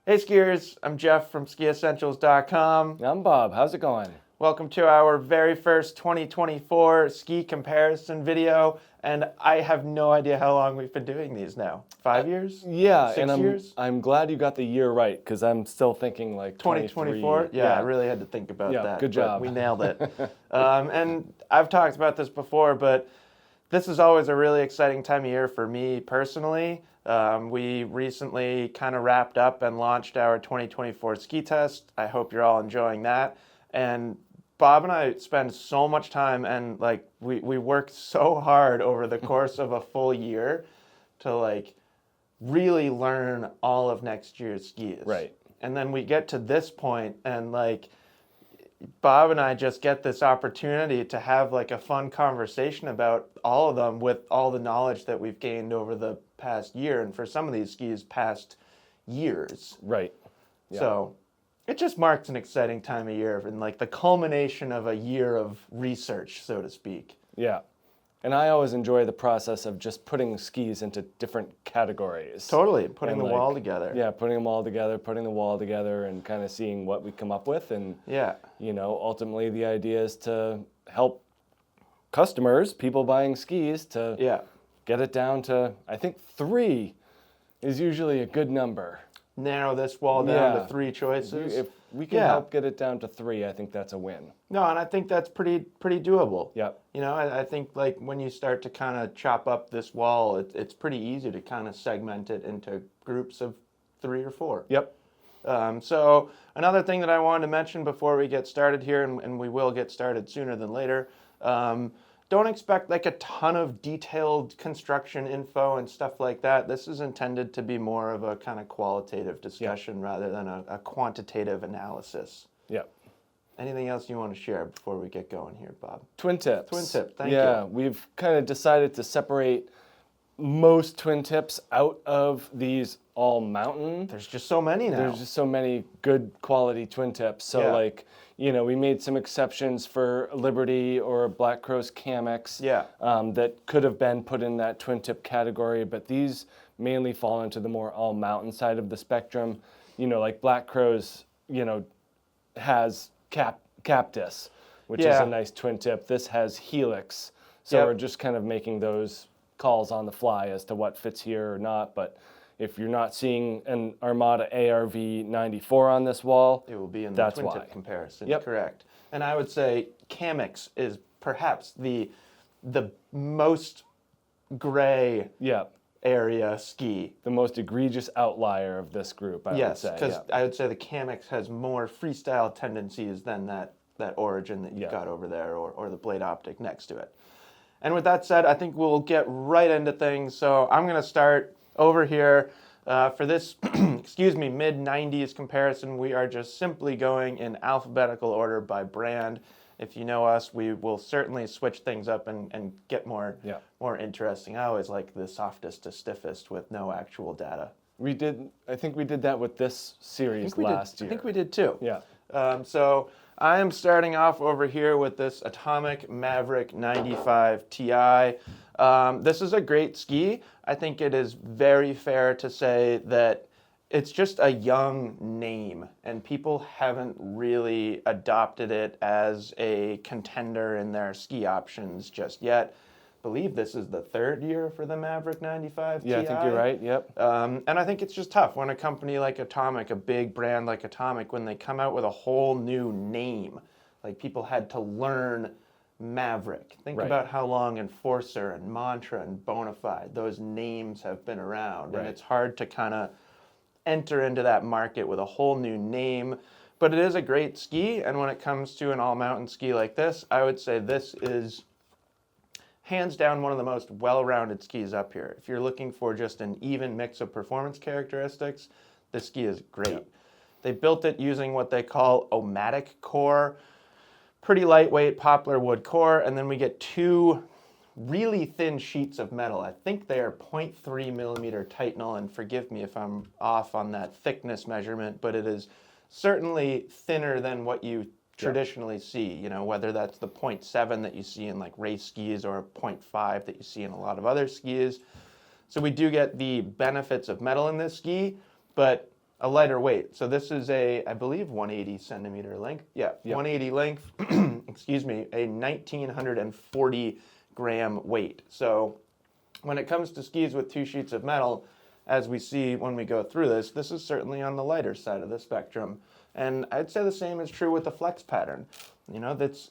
Hey skiers, I'm Jeff from skiessentials.com. I'm Bob. How's it going? Welcome to our very first 2024 ski comparison video, and I have no idea how long we've been doing these now. 5 years? Yeah, 6 years? I'm glad you got the year right because I'm still thinking like 2024? Yeah, I really had to think about that. Good job. But we nailed it. And I've talked about this before, but this is always a really exciting time of year for me personally. We recently kind of wrapped up and launched our 2024 ski test. I hope you're all enjoying that. And Bob and I spend so much time and we worked so hard over the course of a full year to really learn all of next year's skis. Right. And then we get to this point and Bob and I just get this opportunity to have a fun conversation about all of them with all the knowledge that we've gained over the past year, and for some of these skis, past years. Right. Yeah. So it just marks an exciting time of year and the culmination of a year of research, so to speak. Yeah. And I always enjoy the process of just putting skis into different categories. Totally, putting the wall together. Yeah, putting them all together, putting the wall together, and kind of seeing what we come up with. And, ultimately the idea is to help customers, people buying skis, to get it down to, I think 3 is usually a good number. Narrow this wall down to 3 choices. If we can help get it down to 3, I think that's a win. No, and I think that's pretty doable. Yeah. I think when you start to kind of chop up this wall, it's pretty easy to kind of segment it into groups of 3 or 4. Yep. So another thing that I wanted to mention before we get started here, and we will get started sooner than later, don't expect a ton of detailed construction info and stuff like that. This is intended to be more of a kind of qualitative discussion rather than a quantitative analysis. Yeah. Anything else you want to share before we get going here, Bob? Twin tips. Twin tip, thank you. Yeah, we've kind of decided to separate most twin tips out of these all mountain. There's just so many now. There's just so many good quality twin tips. So we made some exceptions for Liberty or Black Crow's Camox that could have been put in that twin tip category, but these mainly fall into the more all mountain side of the spectrum. Black Crow's, has Cactus, which is a nice twin tip. This has Helix. So we're just kind of making those calls on the fly as to what fits here or not. But if you're not seeing an Armada ARV 94 on this wall, it will be in the twin tip comparison. Yep. Correct. And I would say Camox is perhaps the most gray area ski. The most egregious outlier of this group, I would say. Yes, because I would say the Camox has more freestyle tendencies than that Origin that you've got over there or the Blade Optic next to it. And with that said, I think we'll get right into things. So I'm going to start over here for this, mid-90s comparison. We are just simply going in alphabetical order by brand. If you know us, we will certainly switch things up and get more interesting. I always like the softest to stiffest with no actual data. I think we did that with this series last year. I think we did too. Yeah. So I am starting off over here with this Atomic Maverick 95 Ti. This is a great ski. I think it is very fair to say that it's just a young name, and people haven't really adopted it as a contender in their ski options just yet. I believe this is the 3rd year for the Maverick 95 Ti. Yeah, I think you're right, yep. And I think it's just tough when a company like Atomic, a big brand like Atomic, when they come out with a whole new name, people had to learn Maverick. Think about how long Enforcer and Mantra and Bonafide, those names have been around. And it's hard to kind of enter into that market with a whole new name. But it is a great ski, and when it comes to an all-mountain ski like this, I would say this is hands down one of the most well-rounded skis up here. If you're looking for just an even mix of performance characteristics, this ski is great. Yep. They built it using what they call Omatic core, pretty lightweight poplar wood core, and then we get 2 really thin sheets of metal. I think they are 0.3 millimeter Titanal, and forgive me if I'm off on that thickness measurement, but it is certainly thinner than what you traditionally see, whether that's the 0.7 that you see in race skis or 0.5 that you see in a lot of other skis. So we do get the benefits of metal in this ski, but a lighter weight. So this is a, I believe, 180 centimeter length. Yeah, yep. 180 length, excuse me, a 1,940 gram weight. So when it comes to skis with 2 sheets of metal, as we see when we go through this, this is certainly on the lighter side of the spectrum. And I'd say the same is true with the flex pattern. You know, it's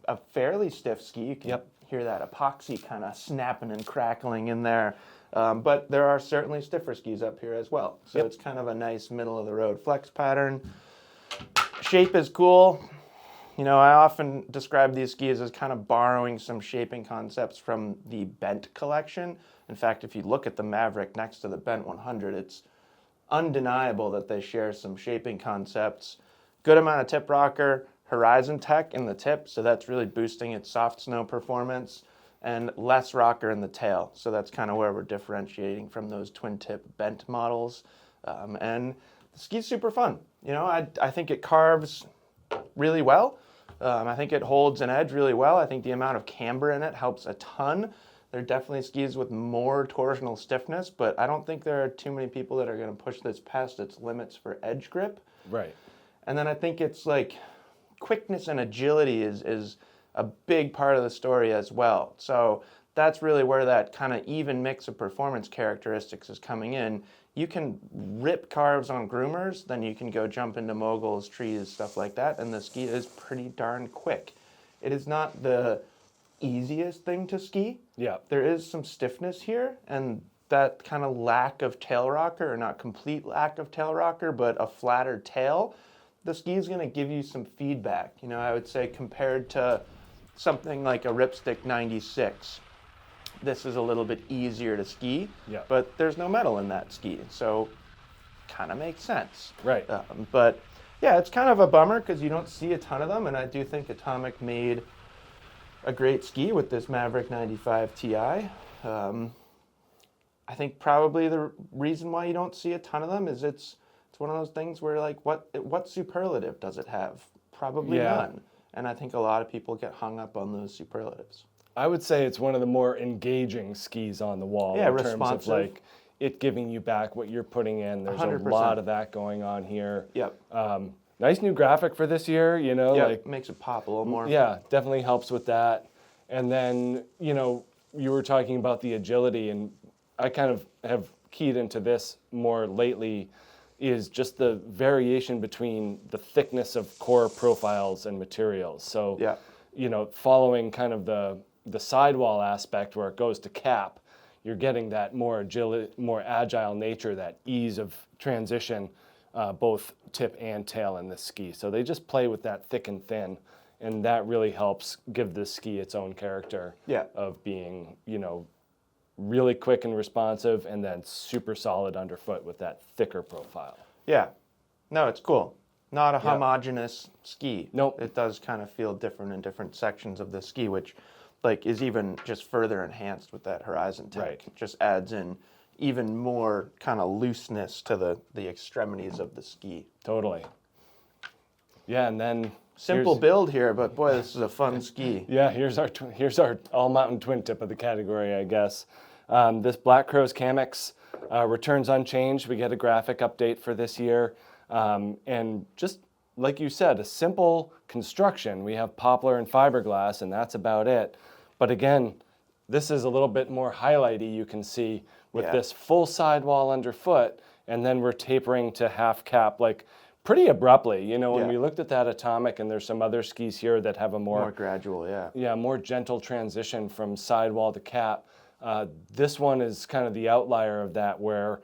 a fairly stiff ski. You can hear that epoxy kind of snapping and crackling in there. But there are certainly stiffer skis up here as well. So it's kind of a nice middle-of-the-road flex pattern. Shape is cool. You know, I often describe these skis as kind of borrowing some shaping concepts from the Bent collection. In fact, if you look at the Maverick next to the Bent 100, it's undeniable that they share some shaping concepts. Good amount of tip rocker, Horizon Tech in the tip, so that's really boosting its soft snow performance, and less rocker in the tail. So that's kind of where we're differentiating from those twin tip Bent models. And the ski's super fun. You know, I think it carves really well. I think it holds an edge really well. I think the amount of camber in it helps a ton. There are definitely skis with more torsional stiffness, but I don't think there are too many people that are going to push this past its limits for edge grip. Right. And then I think it's like quickness and agility is a big part of the story as well. So that's really where that kind of even mix of performance characteristics is coming in. You can rip carves on groomers, then you can go jump into moguls, trees, stuff like that, and the ski is pretty darn quick. It is not the easiest thing to ski. Yeah. There is some stiffness here, and that kind of lack of tail rocker, or not complete lack of tail rocker, but a flatter tail, the ski is going to give you some feedback. You know, I would say compared to something like a Ripstick 96, this is a little bit easier to ski, but there's no metal in that ski, so kind of makes sense. Right. But yeah, it's kind of a bummer because you don't see a ton of them, and I do think Atomic made a great ski with this Maverick 95 Ti. I think probably the reason why you don't see a ton of them is it's one of those things where, like, what superlative does it have? Probably none. And I think a lot of people get hung up on those superlatives. I would say it's one of the more engaging skis on the wall in terms of like it giving you back what you're putting in. There's 100%. A lot of that going on here. Yep. Nice new graphic for this year, you know. Yeah, like makes it pop a little more. Yeah, definitely helps with that. And then, you know, you were talking about the agility, and I kind of have keyed into this more lately, is just the variation between the thickness of core profiles and materials. So, you know, following kind of the sidewall aspect where it goes to cap, you're getting that more agile nature, that ease of transition, both tip and tail in this ski. So they just play with that thick and thin, and that really helps give this ski its own character of being, you know, really quick and responsive, and then super solid underfoot with that thicker profile. Yeah. No, it's cool. Not a homogeneous ski. Nope. It does kind of feel different in different sections of the ski, which like is even just further enhanced with that Horizon Tech. Right. It just adds in even more kind of looseness to the extremities of the ski. Totally. Yeah, and then simple build here, but boy, this is a fun ski. Yeah, here's our all-mountain twin tip of the category, I guess. This Black Crow's Camox returns unchanged. We get a graphic update for this year, and just like you said, a simple construction. We have poplar and fiberglass, and that's about it. But again, this is a little bit more highlighty. You can see with this full sidewall underfoot, and then we're tapering to half cap, like pretty abruptly. You know, when we looked at that Atomic, and there's some other skis here that have a more gradual, more gentle transition from sidewall to cap. This one is kind of the outlier of that, where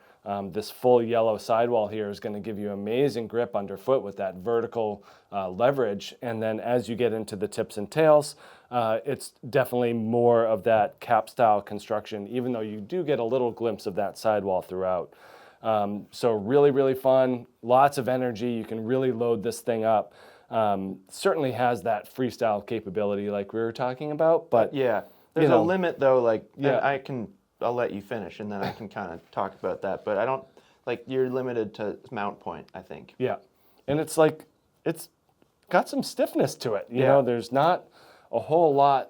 this full yellow sidewall here is going to give you amazing grip underfoot with that vertical leverage. And then as you get into the tips and tails, it's definitely more of that cap style construction, even though you do get a little glimpse of that sidewall throughout. So really, really fun, lots of energy. You can really load this thing up. Certainly has that freestyle capability like we were talking about, but there's a limit though, like I'll let you finish and then I can kind of talk about that, but I don't, like, you're limited to mount point, I think. Yeah, and it's like, it's got some stiffness to it, you know, there's not a whole lot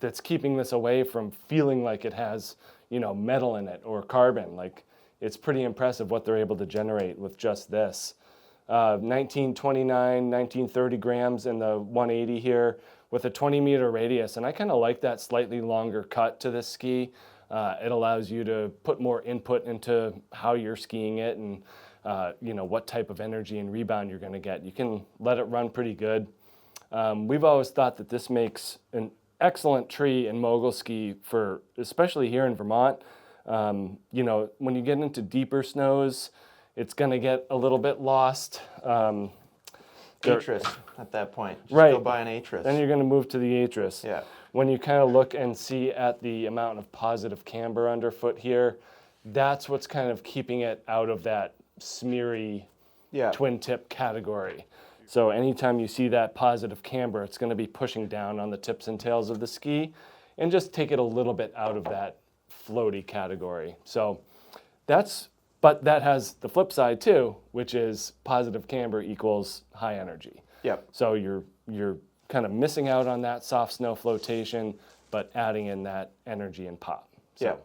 that's keeping this away from feeling like it has, you know, metal in it or carbon. Like, it's pretty impressive what they're able to generate with just this. 1929, 1930 grams in the 180 here with a 20-meter radius. And I kind of like that slightly longer cut to this ski. It allows you to put more input into how you're skiing it and what type of energy and rebound you're going to get. You can let it run pretty good. We've always thought that this makes an excellent tree and mogul ski for, especially here in Vermont. When you get into deeper snows, it's going to get a little bit lost. Atris at that point. Just right. Go buy an Atris. Then you're going to move to the Atris. Yeah. When you kind of look and see at the amount of positive camber underfoot here, that's what's kind of keeping it out of that smeary twin tip category. So anytime you see that positive camber, it's going to be pushing down on the tips and tails of the ski and just take it a little bit out of that floaty category. So but that has the flip side too, which is positive camber equals high energy. Yep. So you're kind of missing out on that soft snow flotation, but adding in that energy and pop. So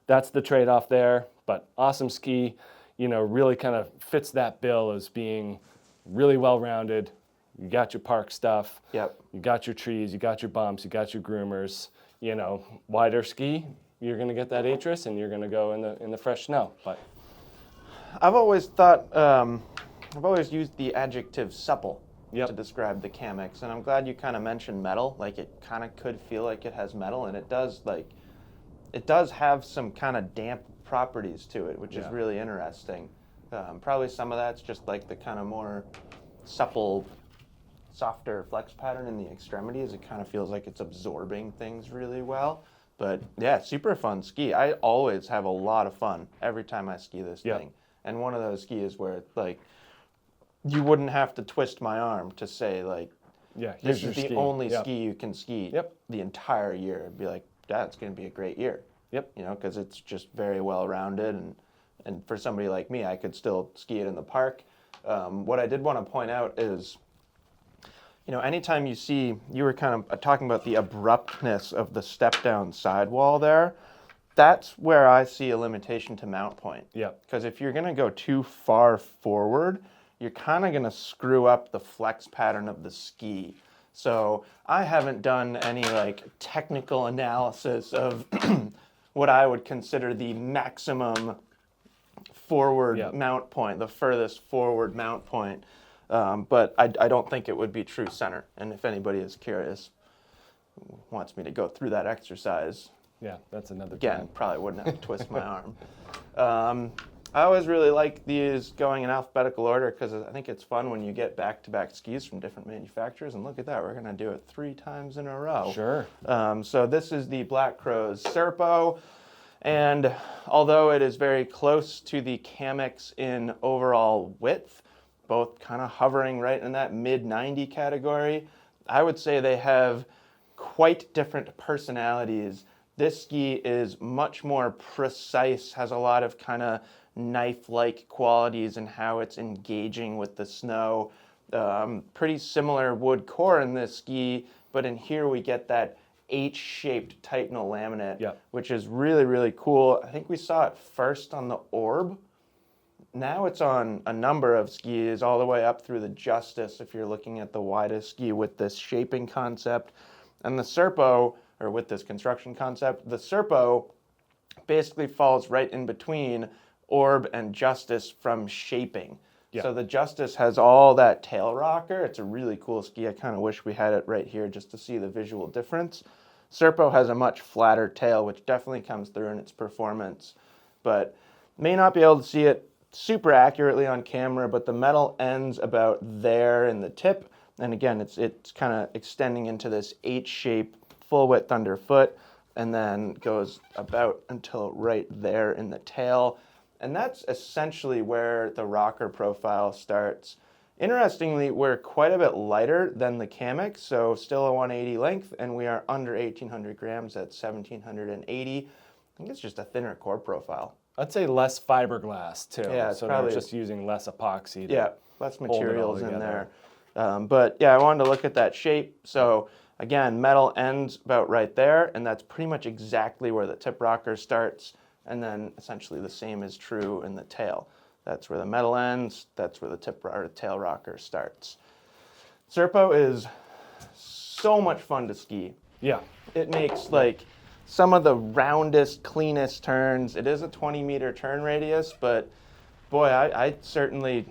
that's the trade-off there, but awesome ski, really kind of fits that bill as being really well-rounded. You got your park stuff. Yep. You got your trees, you got your bumps, you got your groomers, wider ski, you're going to get that Atris and you're going to go in the fresh snow. But I've always thought, I've always used the adjective supple to describe the Camox, and I'm glad you kind of mentioned metal. Like, it kind of could feel like it has metal, and it does have some kind of damp properties to it, which is really interesting. Probably some of that's just like the kind of more supple, softer flex pattern in the extremities. It kind of feels like it's absorbing things really well. But yeah, super fun ski. I always have a lot of fun every time I ski this thing. And one of those skis where you wouldn't have to twist my arm to say this is the only ski you can ski the entire year. It'd be like, it's going to be a great year. Because it's just very well rounded, and for somebody like me, I could still ski it in the park. What I did want to point out is, anytime you were kind of talking about the abruptness of the step down sidewall there, that's where I see a limitation to mount point. Because if you're going to go too far forward, you're kind of going to screw up the flex pattern of the ski. So I haven't done any technical analysis of what I would consider the maximum forward mount point, the furthest forward mount point. But I don't think it would be true center. And if anybody is curious, wants me to go through that exercise, that's another again, probably wouldn't have to twist my arm. I always really like these going in alphabetical order because I think it's fun when you get back-to-back skis from different manufacturers. And look at that, we're going to do it 3 times in a row. Sure. So this is the Black Crow's Serpo. And although it is very close to the Camox in overall width, both kind of hovering right in that mid-90 category, I would say they have quite different personalities. This ski is much more precise, has a lot of kind of knife-like qualities in how it's engaging with the snow. Pretty similar wood core in this ski, but in here we get that H-shaped Titanal laminate, which is really, really cool. I think we saw it first on the Orb. Now it's on a number of skis all the way up through the Justice if you're looking at the widest ski with this shaping concept. And the Serpo, or with this construction concept, the Serpo basically falls right in between Orb and Justice from shaping. So the Justice has all that tail rocker. It's a really cool ski. I kind of wish we had it right here just to see the visual difference. Serpo has a much flatter tail, which definitely comes through in its performance, but may not be able to see it super accurately on camera, but the metal ends about there in the tip. And again, it's kind of extending into this H shape, full width underfoot, and then goes about until right there in the tail. And that's essentially where the rocker profile starts. Interestingly, we're quite a bit lighter than the Camox, so still a 180 length, and we are under 1,800 grams at 1,780. I think it's just a thinner core profile. I'd say less fiberglass too. Yeah, so probably they're just using less epoxy. Less materials in there. But yeah, I wanted to look at that shape. So again, metal ends about right there, and that's pretty much exactly where the tip rocker starts. And then essentially the same is true in the tail. That's where the metal ends, that's where the tail rocker starts. Serpo is so much fun to ski. Yeah. It makes like some of the roundest, cleanest turns. It is a 20-meter turn radius, but boy, I certainly,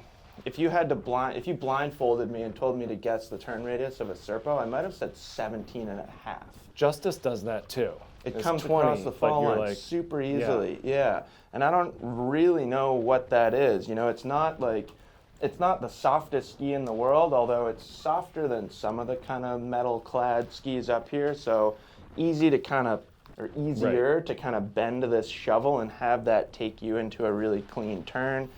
if you blindfolded me and told me to guess the turn radius of a Serpo, I might have said 17 and a half. Justice does that too. It comes across the fall line super easily, yeah. And I don't really know what that is. You know, it's not the softest ski in the world, although it's softer than some of the kind of metal-clad skis up here. So easier to kind of bend this shovel and have that take you into a really clean turn.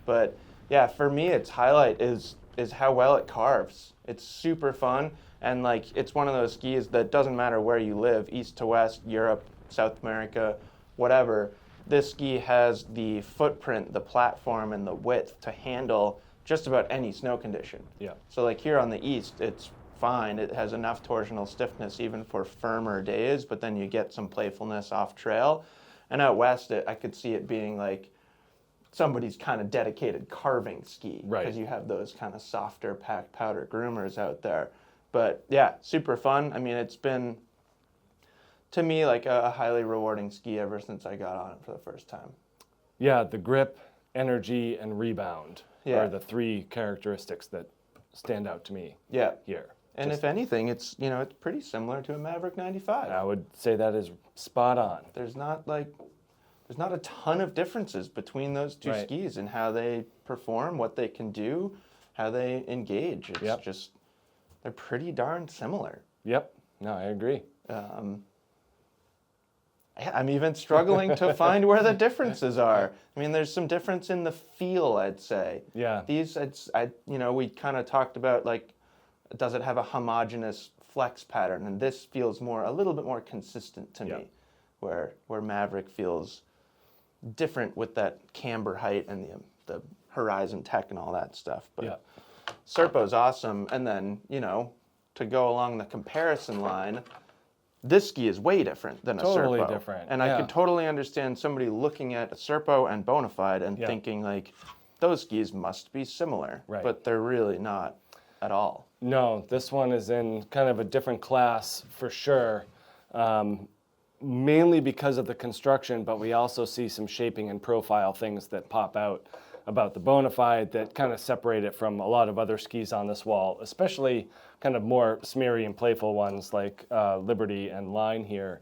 But yeah, for me, its highlight is how well it carves. It's super fun. And like, it's one of those skis that doesn't matter where you live, east to west, Europe, South America, whatever. This ski has the footprint, the platform, and the width to handle just about any snow condition. Yeah. So like here on the east, it's fine. It has enough torsional stiffness even for firmer days, but then you get some playfulness off trail. And out west, I could see it being like somebody's kind of dedicated carving ski, because you have those kind of softer packed powder groomers out there. But yeah, super fun. I mean, it's been, to me, like a highly rewarding ski ever since I got on it for the first time. Yeah, the grip, energy, and rebound are the three characteristics that stand out to me here. And if anything, it's pretty similar to a Maverick 95. I would say that is spot on. There's not a ton of differences between those two skis and how they perform, what they can do, how they engage. It's just, they're pretty darn similar. Yep. No, I agree. I'm even struggling to find where the differences are. I mean, there's some difference in the feel, I'd say. Yeah. These, we kind of talked about, like, does it have a homogeneous flex pattern? And this feels a little bit more consistent to me, where Maverick feels different with that camber height and the horizon tech and all that stuff. But Serpo's awesome. And then, to go along the comparison line, this ski is way different than a Serpo. Totally different. And I could totally understand somebody looking at a Serpo and Bonafide and thinking, like, those skis must be similar. Right. But they're really not at all. No, this one is in kind of a different class for sure, mainly because of the construction, but we also see some shaping and profile things that pop out about the Bonafide that kind of separate it from a lot of other skis on this wall, especially kind of more smeary and playful ones like Liberty and Line here.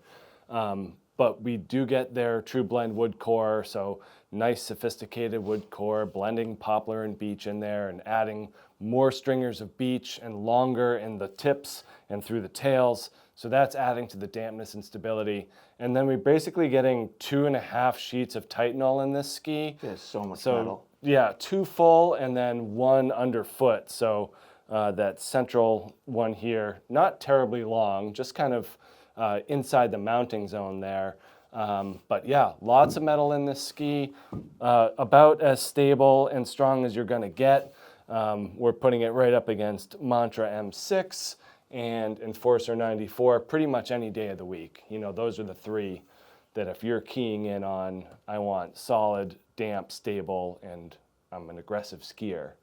But we do get their true blend wood core, so nice sophisticated wood core, blending poplar and beech in there and adding more stringers of beech and longer in the tips and through the tails. So that's adding to the dampness and stability. And then we're basically getting 2.5 sheets of Titanol in this ski. There's so much metal. Yeah, 2 full and then 1 underfoot. So that central one here, not terribly long, just kind of inside the mounting zone there. But yeah, lots of metal in this ski, about as stable and strong as you're gonna get. We're putting it right up against Mantra M6 and Enforcer 94 pretty much any day of the week. Those are the three that if you're keying in on, I want solid, damp, stable, and I'm an aggressive skier.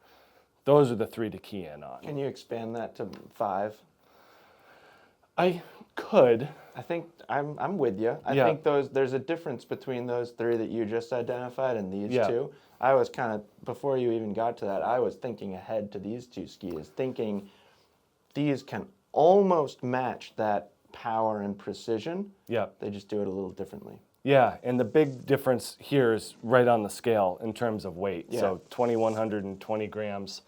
Those are the three to key in on. Can you expand that to 5? I could. I think I'm with you. I think there's a difference between those 3 that you just identified and these 2. I was kind of, before you even got to that, I was thinking ahead to these 2 skis, thinking these can almost match that power and precision. Yeah. They just do it a little differently. Yeah, and the big difference here is right on the scale in terms of weight. Yeah. So 2,120 grams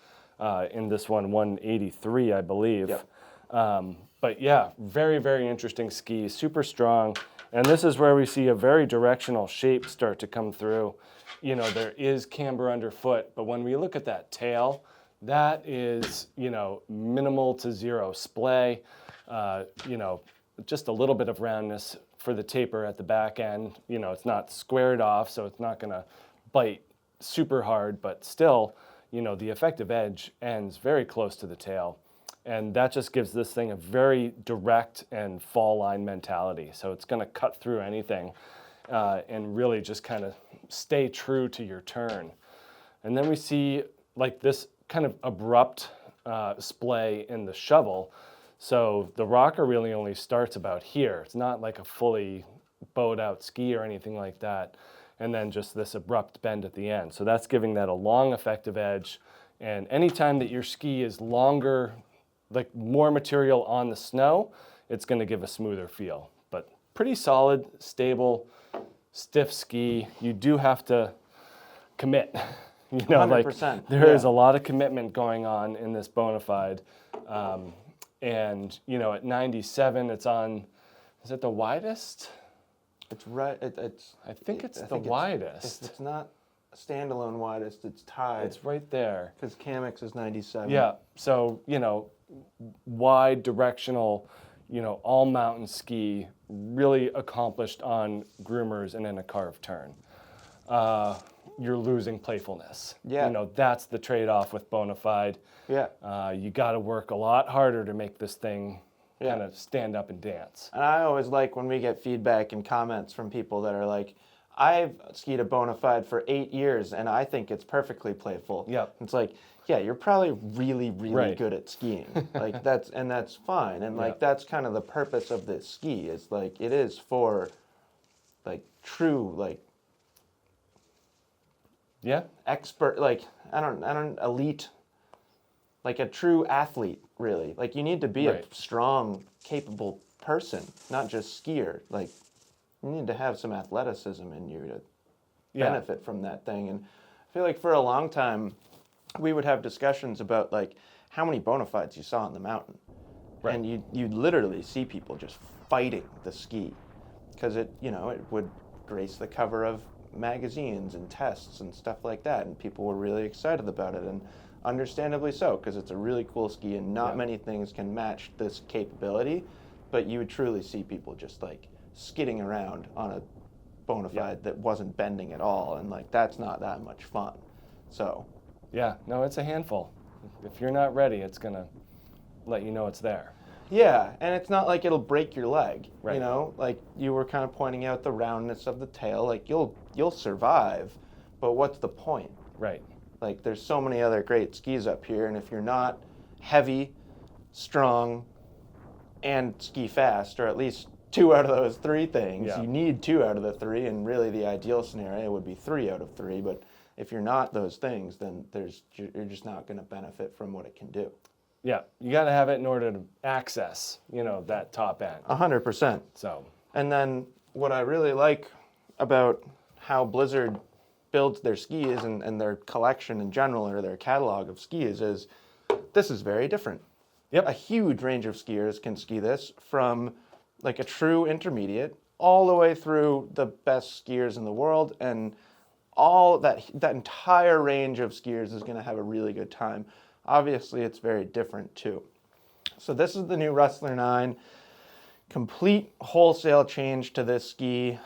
in this one, 183, I believe. Yep. But yeah, very, very interesting ski, super strong. And this is where we see a very directional shape start to come through. There is camber underfoot, but when we look at that tail, that is, minimal to zero splay, just a little bit of roundness for the taper at the back end. It's not squared off, so it's not gonna bite super hard, but still, the effective edge ends very close to the tail. And that just gives this thing a very direct and fall line mentality. So it's gonna cut through anything. and really just kind of stay true to your turn. And then we see like this kind of abrupt splay in the shovel. So the rocker really only starts about here. It's not like a fully bowed out ski or anything like that. And then just this abrupt bend at the end. So that's giving that a long effective edge. And anytime that your ski is longer, like more material on the snow, it's going to give a smoother feel. But pretty solid, stable, stiff ski. You do have to commit. You know, 100%. Like there is a lot of commitment going on in this Bonafide. And, you know, at 97, it's on, is it the widest? It's right, I think it's the widest. It's not standalone widest, it's tied. It's right there. Because Camox is 97. Yeah, so, you know, wide directional, you know, all mountain ski, really accomplished on groomers and in a carved turn. You're losing playfulness. Yeah. You know, that's the trade-off with Bonafide. Yeah. You got to work a lot harder to make this thing kind of stand up and dance. And I always like when we get feedback and comments from people that are like, I've skied a Bonafide for 8 years and I think it's perfectly playful. Yep. It's like, yeah, you're probably really, really Right. good at skiing. Like that's fine. And like that's kind of the purpose of this ski is like it is for like true like expert, like I don't elite, like a true athlete, really. Like you need to be a strong, capable person, not just skier. Like you need to have some athleticism in you to benefit from that thing. And I feel like for a long time, we would have discussions about like how many Bonafides you saw on the mountain. Right. And you'd literally see people just fighting the ski because it would grace the cover of magazines and tests and stuff like that, and people were really excited about it, and understandably so, because it's a really cool ski and not many things can match this capability. But you would truly see people just like skidding around on a Bonafide that wasn't bending at all, and like that's not that much fun. So no, it's a handful. If you're not ready, it's gonna let you know it's there. Yeah, and it's not like it'll break your leg, you know? Like you were kind of pointing out the roundness of the tail, like you'll survive, but what's the point? Right. Like there's so many other great skis up here, and if you're not heavy, strong, and ski fast, or at least 2 out of those 3 things, you need 2 out of the 3, and really the ideal scenario would be 3 out of 3, but if you're not those things, then you're just not going to benefit from what it can do. Yeah, you got to have it in order to access, you know, that top end. 100%. So. And then what I really like about how Blizzard builds their skis and their collection in general, or their catalog of skis, is this is very different. Yep. A huge range of skiers can ski this, from like a true intermediate all the way through the best skiers in the world, and all that entire range of skiers is going to have a really good time. Obviously, it's very different too. So this is the new Rustler 9. Complete wholesale change to this ski.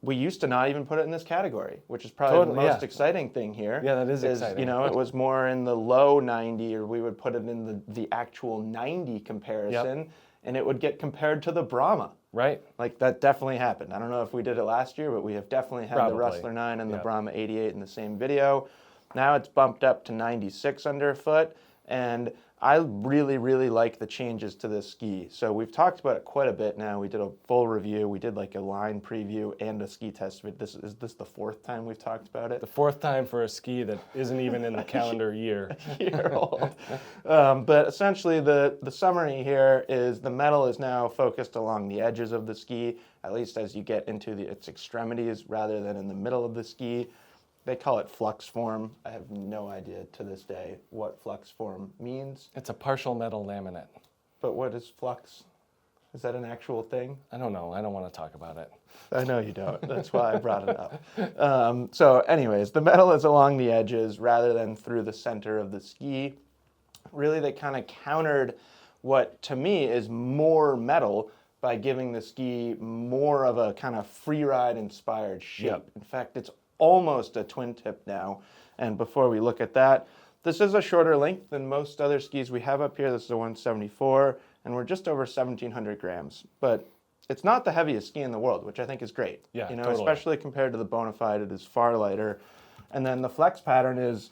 We used to not even put it in this category, which is probably the most exciting thing here. Yeah, that is exciting. You know, it was more in the low 90, or we would put it in the actual 90 comparison, and it would get compared to the Brahma. Right. Like that definitely happened. I don't know if we did it last year, but we have definitely had the Rustler 9 and the Brahma 88 in the same video. Now it's bumped up to 96 underfoot, and I really, really like the changes to this ski. So we've talked about it quite a bit now. We did a full review. We did like a line preview and a ski test. Is this the 4th time we've talked about it? The 4th time for a ski that isn't even in the calendar year. Year old. But essentially the summary here is the metal is now focused along the edges of the ski, at least as you get into its extremities rather than in the middle of the ski. They call it flux form. I have no idea to this day what flux form means. It's a partial metal laminate. But what is flux? Is that an actual thing? I don't know. I don't want to talk about it. I know you don't. That's why I brought it up. So anyways, the metal is along the edges rather than through the center of the ski. Really, they kind of countered what, to me, is more metal by giving the ski more of a kind of free ride inspired shape. In fact, it's almost a twin tip now. And before we look at that, this is a shorter length than most other skis we have up here. This is a 174, and we're just over 1,700 grams. But it's not the heaviest ski in the world, which I think is great. Yeah, you know, totally. especially compared to the Bonafide, it is far lighter. And then the flex pattern is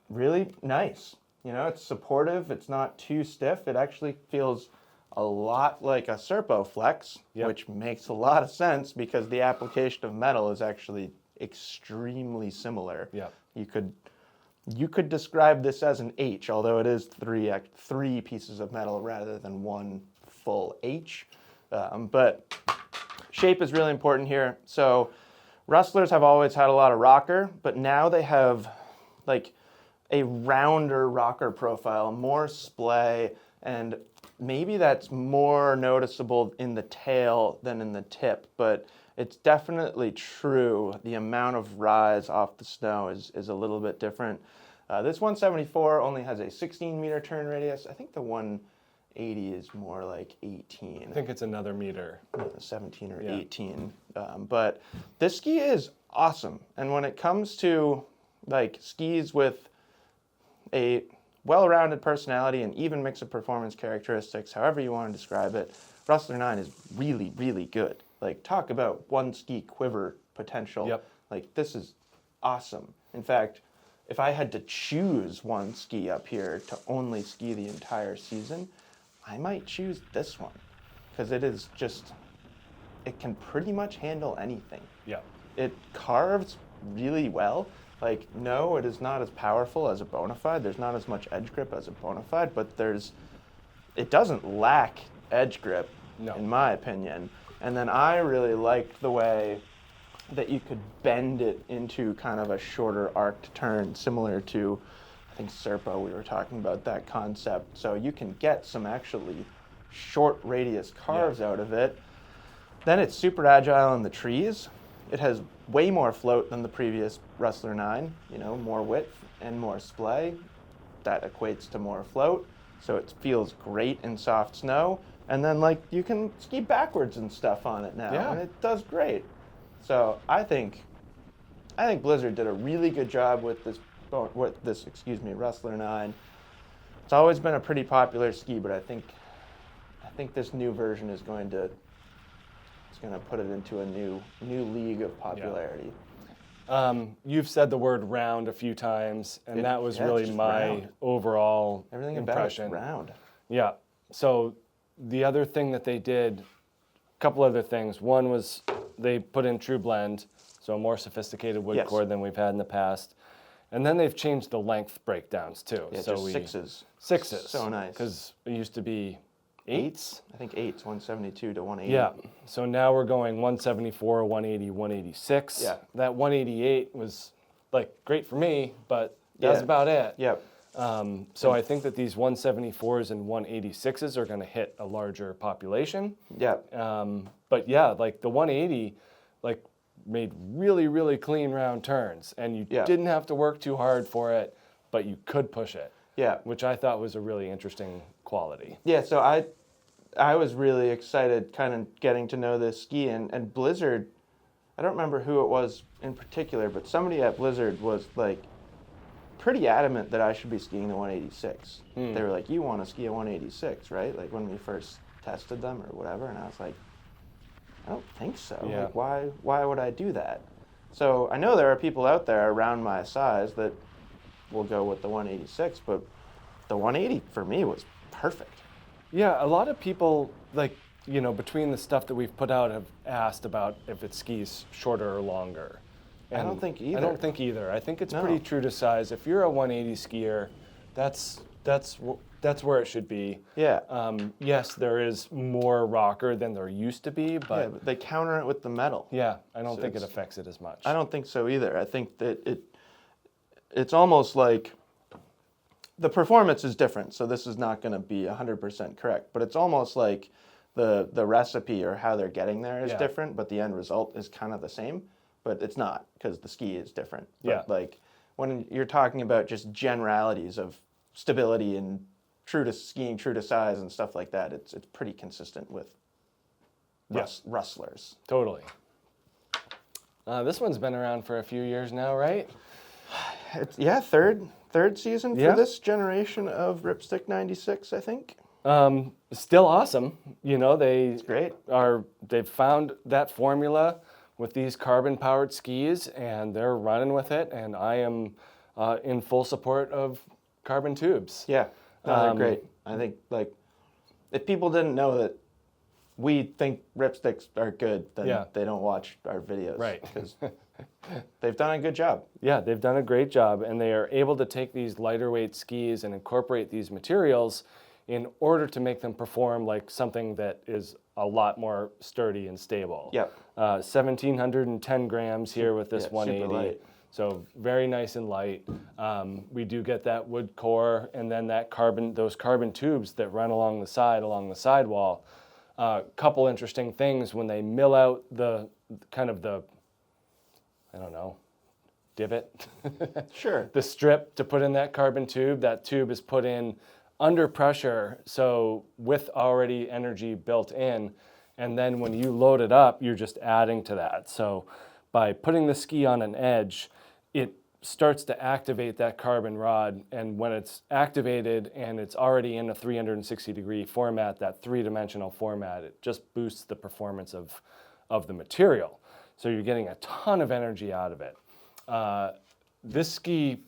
really nice. You know, it's supportive. It's not too stiff. It actually feels a lot like a Serpo flex, which makes a lot of sense because the application of metal is actually extremely similar. Yeah. You could describe this as an H, although it is three pieces of metal rather than one full H. But shape is really important here. So Rustlers have always had a lot of rocker, but now they have like a rounder rocker profile, more splay, and maybe that's more noticeable in the tail than in the tip, but it's definitely true. The amount of rise off the snow is a little bit different. This 174 only has a 16-meter turn radius. I think the 180 is more like 18. I think it's another meter. 17 or 18. But this ski is awesome. And when it comes to like skis with a well-rounded personality and even mix of performance characteristics, however you want to describe it, Rustler 9 is really, really good. Like, talk about one ski quiver potential. Yep. Like, this is awesome. In fact, if I had to choose one ski up here to only ski the entire season, I might choose this one because it is just, it can pretty much handle anything. Yeah. It carves really well. Like, no, it is not as powerful as a Bonafide. There's not as much edge grip as a Bonafide, but it doesn't lack edge grip, in my opinion. And then I really liked the way that you could bend it into kind of a shorter arced turn, similar to, I think, Serpo, we were talking about that concept. So you can get some actually short radius carves out of it. Then it's super agile in the trees. It has way more float than the previous Rustler 9, you know, more width and more splay. That equates to more float. So it feels great in soft snow. And then, like, you can ski backwards and stuff on it now, and it does great. So I think Blizzard did a really good job with this Rustler 9. It's always been a pretty popular ski, but I think this new version is going to put it into a new league of popularity. You've said the word round a few times, and that was really my overall impression. About it's round. Yeah. So the other thing that they did, a couple other things. One was they put in True Blend, so a more sophisticated wood core than we've had in the past. And then they've changed the length breakdowns too. Yeah, so just sixes. Sixes. So nice. Because it used to be eights? I think eights, 172 to 180. Yeah. So now we're going 174, 180, 186. Yeah. That 188 was like great for me, but that's about it. Yep. So I think that these 174s and 186s are going to hit a larger population. Yeah. But yeah, like the 180, like made really, really clean round turns, and you didn't have to work too hard for it, but you could push it. Yeah. Which I thought was a really interesting quality. Yeah. So I was really excited, kind of getting to know this ski, and Blizzard. I don't remember who it was in particular, but somebody at Blizzard was like pretty adamant that I should be skiing the 186. They were like, "You want to ski a 186, right?" Like when we first tested them or whatever, and I was like, "I don't think so. Yeah. Like, why would I do that?" So I know there are people out there around my size that will go with the 186, but the 180 for me was perfect. Yeah, a lot of people, like, you know, between the stuff that we've put out, have asked about if it skis shorter or longer. And I don't think either. I don't think either. I think it's pretty true to size. If you're a 180 skier, that's where it should be. Yeah. Yes, there is more rocker than there used to be, but they counter it with the metal. yeah, I don't think it affects it as much. I don't think so either. I think that it's almost like the performance is different, so this is not going to be 100% correct, but it's almost like the recipe or how they're getting there is different, but the end result is kind of the same, but it's not because the ski is different. But like when you're talking about just generalities of stability and skiing true to size and stuff like that, it's pretty consistent with Rustlers. Totally. This one's been around for a few years now, right? Third season for this generation of Ripstick 96, I think. Still awesome. You know, It's great. They've found that formula with these carbon-powered skis, and they're running with it. And I am in full support of carbon tubes. Yeah, no, they're great. I think, like, if people didn't know that we think Ripsticks are good, then they don't watch our videos. Right. Because they've done a good job. Yeah, they've done a great job, and they are able to take these lighter weight skis and incorporate these materials in order to make them perform like something that is a lot more sturdy and stable. Yep. 1,710 grams here with this super 180. light. So very nice and light. We do get that wood core, and then those carbon tubes that run along the sidewall. Couple interesting things when they mill out the divot. Sure. The strip to put in that carbon tube. That tube is put in under pressure, so with already energy built in, and then when you load it up, you're just adding to that. So by putting the ski on an edge, it starts to activate that carbon rod, and when it's activated and it's already in a 360-degree format, that three-dimensional format, it just boosts the performance of the material. So you're getting a ton of energy out of it. This ski,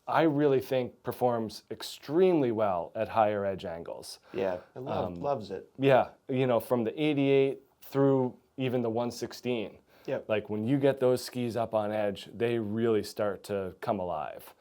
I really think, performs extremely well at higher edge angles. Yeah, loves it. Yeah, you know, from the 88 through even the 116. Yep. Like when you get those skis up on edge, they really start to come alive.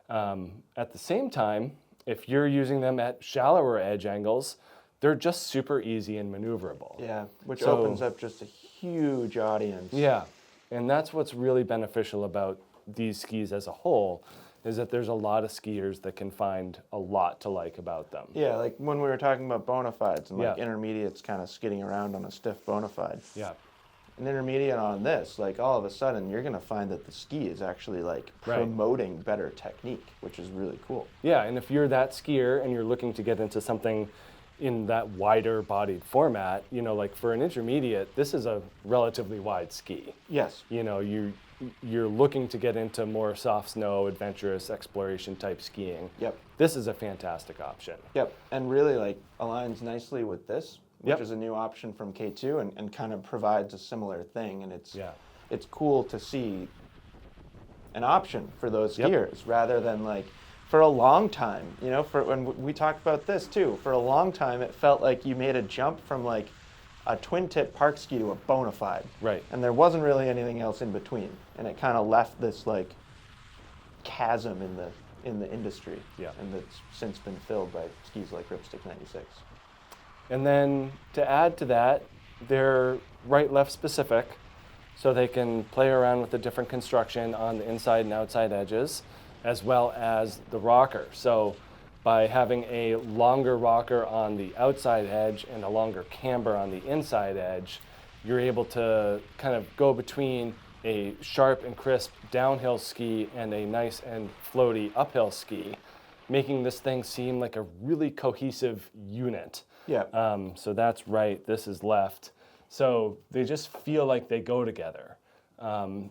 At the same time, if you're using them at shallower edge angles, they're just super easy and maneuverable. Yeah, which opens up just a huge audience. Yeah, and that's what's really beneficial about these skis as a whole, is that there's a lot of skiers that can find a lot to like about them. Yeah, like when we were talking about Bonafides and like intermediates kind of skidding around on a stiff Bonafide. Yeah. An intermediate on this, like all of a sudden you're going to find that the ski is actually like promoting better technique, which is really cool. Yeah, and if you're that skier and you're looking to get into something in that wider bodied format, you know, like for an intermediate, this is a relatively wide ski. Yes. You know, you're looking to get into more soft snow, adventurous exploration type skiing. Yep. This is a fantastic option. Yep, and really like aligns nicely with this, which is a new option from K2 and kind of provides a similar thing. And it's cool to see an option for those skiers rather than like, for a long time, you know, for when we talked about this too, for a long time it felt like you made a jump from like a twin tip park ski to a Bonafide. Right. And there wasn't really anything else in between. And it kind of left this like chasm in the industry. Yeah. And that's since been filled by skis like Ripstick 96. And then to add to that, they're right-left specific, so they can play around with the different construction on the inside and outside edges, as well as the rocker. So by having a longer rocker on the outside edge and a longer camber on the inside edge, you're able to kind of go between a sharp and crisp downhill ski and a nice and floaty uphill ski, making this thing seem like a really cohesive unit. Yeah. So that's right, this is left. So they just feel like they go together.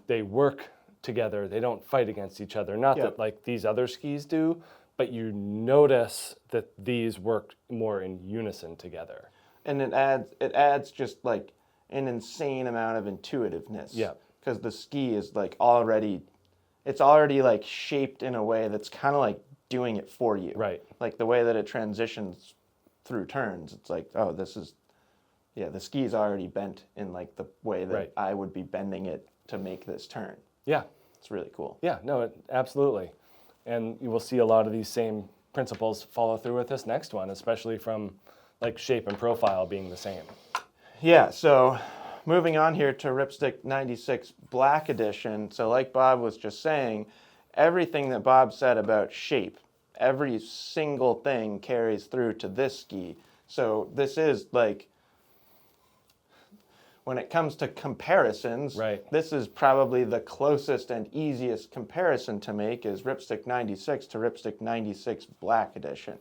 They work together, they don't fight against each other. Not that like these other skis do, but you notice that these work more in unison together. And it adds just like an insane amount of intuitiveness. Yeah. Because the ski is like already like shaped in a way that's kind of like doing it for you. Right. Like the way that it transitions through turns, it's like, oh, the ski is already bent in like the way that I would be bending it to make this turn. Yeah. It's really cool. Yeah, no, absolutely. And you will see a lot of these same principles follow through with this next one, especially from like shape and profile being the same. Yeah, so moving on here to Ripstick 96 Black Edition. So like Bob was just saying, everything that Bob said about shape, every single thing carries through to this ski. So this is like, when it comes to comparisons, this is probably the closest and easiest comparison to make is Ripstick 96 to Ripstick 96 Black Edition.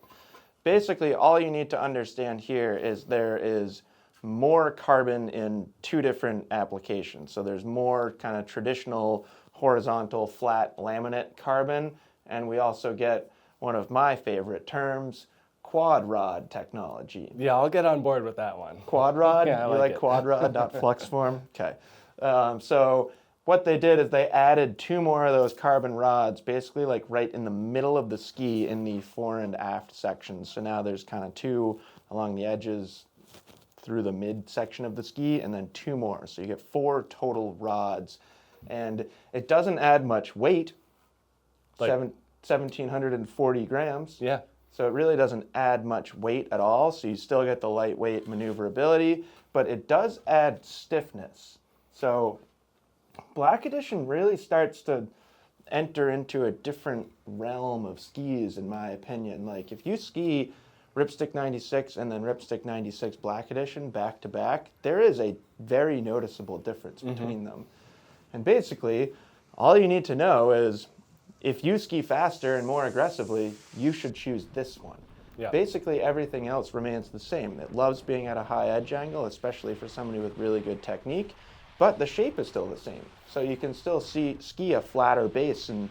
Basically, all you need to understand here is there is more carbon in two different applications. So there's more kind of traditional horizontal flat laminate carbon, and we also get one of my favorite terms, quad rod technology. Yeah, I'll get on board with that one. Quad rod? Yeah, you like quad rod, not flux form? Okay. So what they did is they added 2 more of those carbon rods, basically like right in the middle of the ski in the fore and aft sections. So now there's kind of 2 along the edges through the mid section of the ski, and then 2 more. So you get 4 total rods. And it doesn't add much weight, like 1,740 grams. Yeah. So it really doesn't add much weight at all. So you still get the lightweight maneuverability, but it does add stiffness. So Black Edition really starts to enter into a different realm of skis, in my opinion. Like if you ski Ripstick 96 and then Ripstick 96 Black Edition back to back, there is a very noticeable difference between them. And basically, all you need to know is if you ski faster and more aggressively, you should choose this one. Yeah. Basically, everything else remains the same. It loves being at a high edge angle, especially for somebody with really good technique, but the shape is still the same. So you can still ski a flatter base and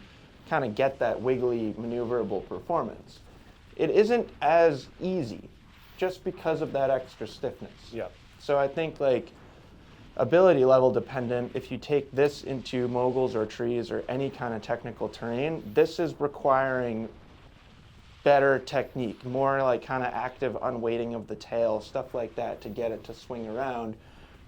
kind of get that wiggly, maneuverable performance. It isn't as easy just because of that extra stiffness. Yeah. So I think like ability level dependent, if you take this into moguls or trees or any kind of technical terrain, this is requiring better technique, more like kind of active unweighting of the tail, stuff like that to get it to swing around,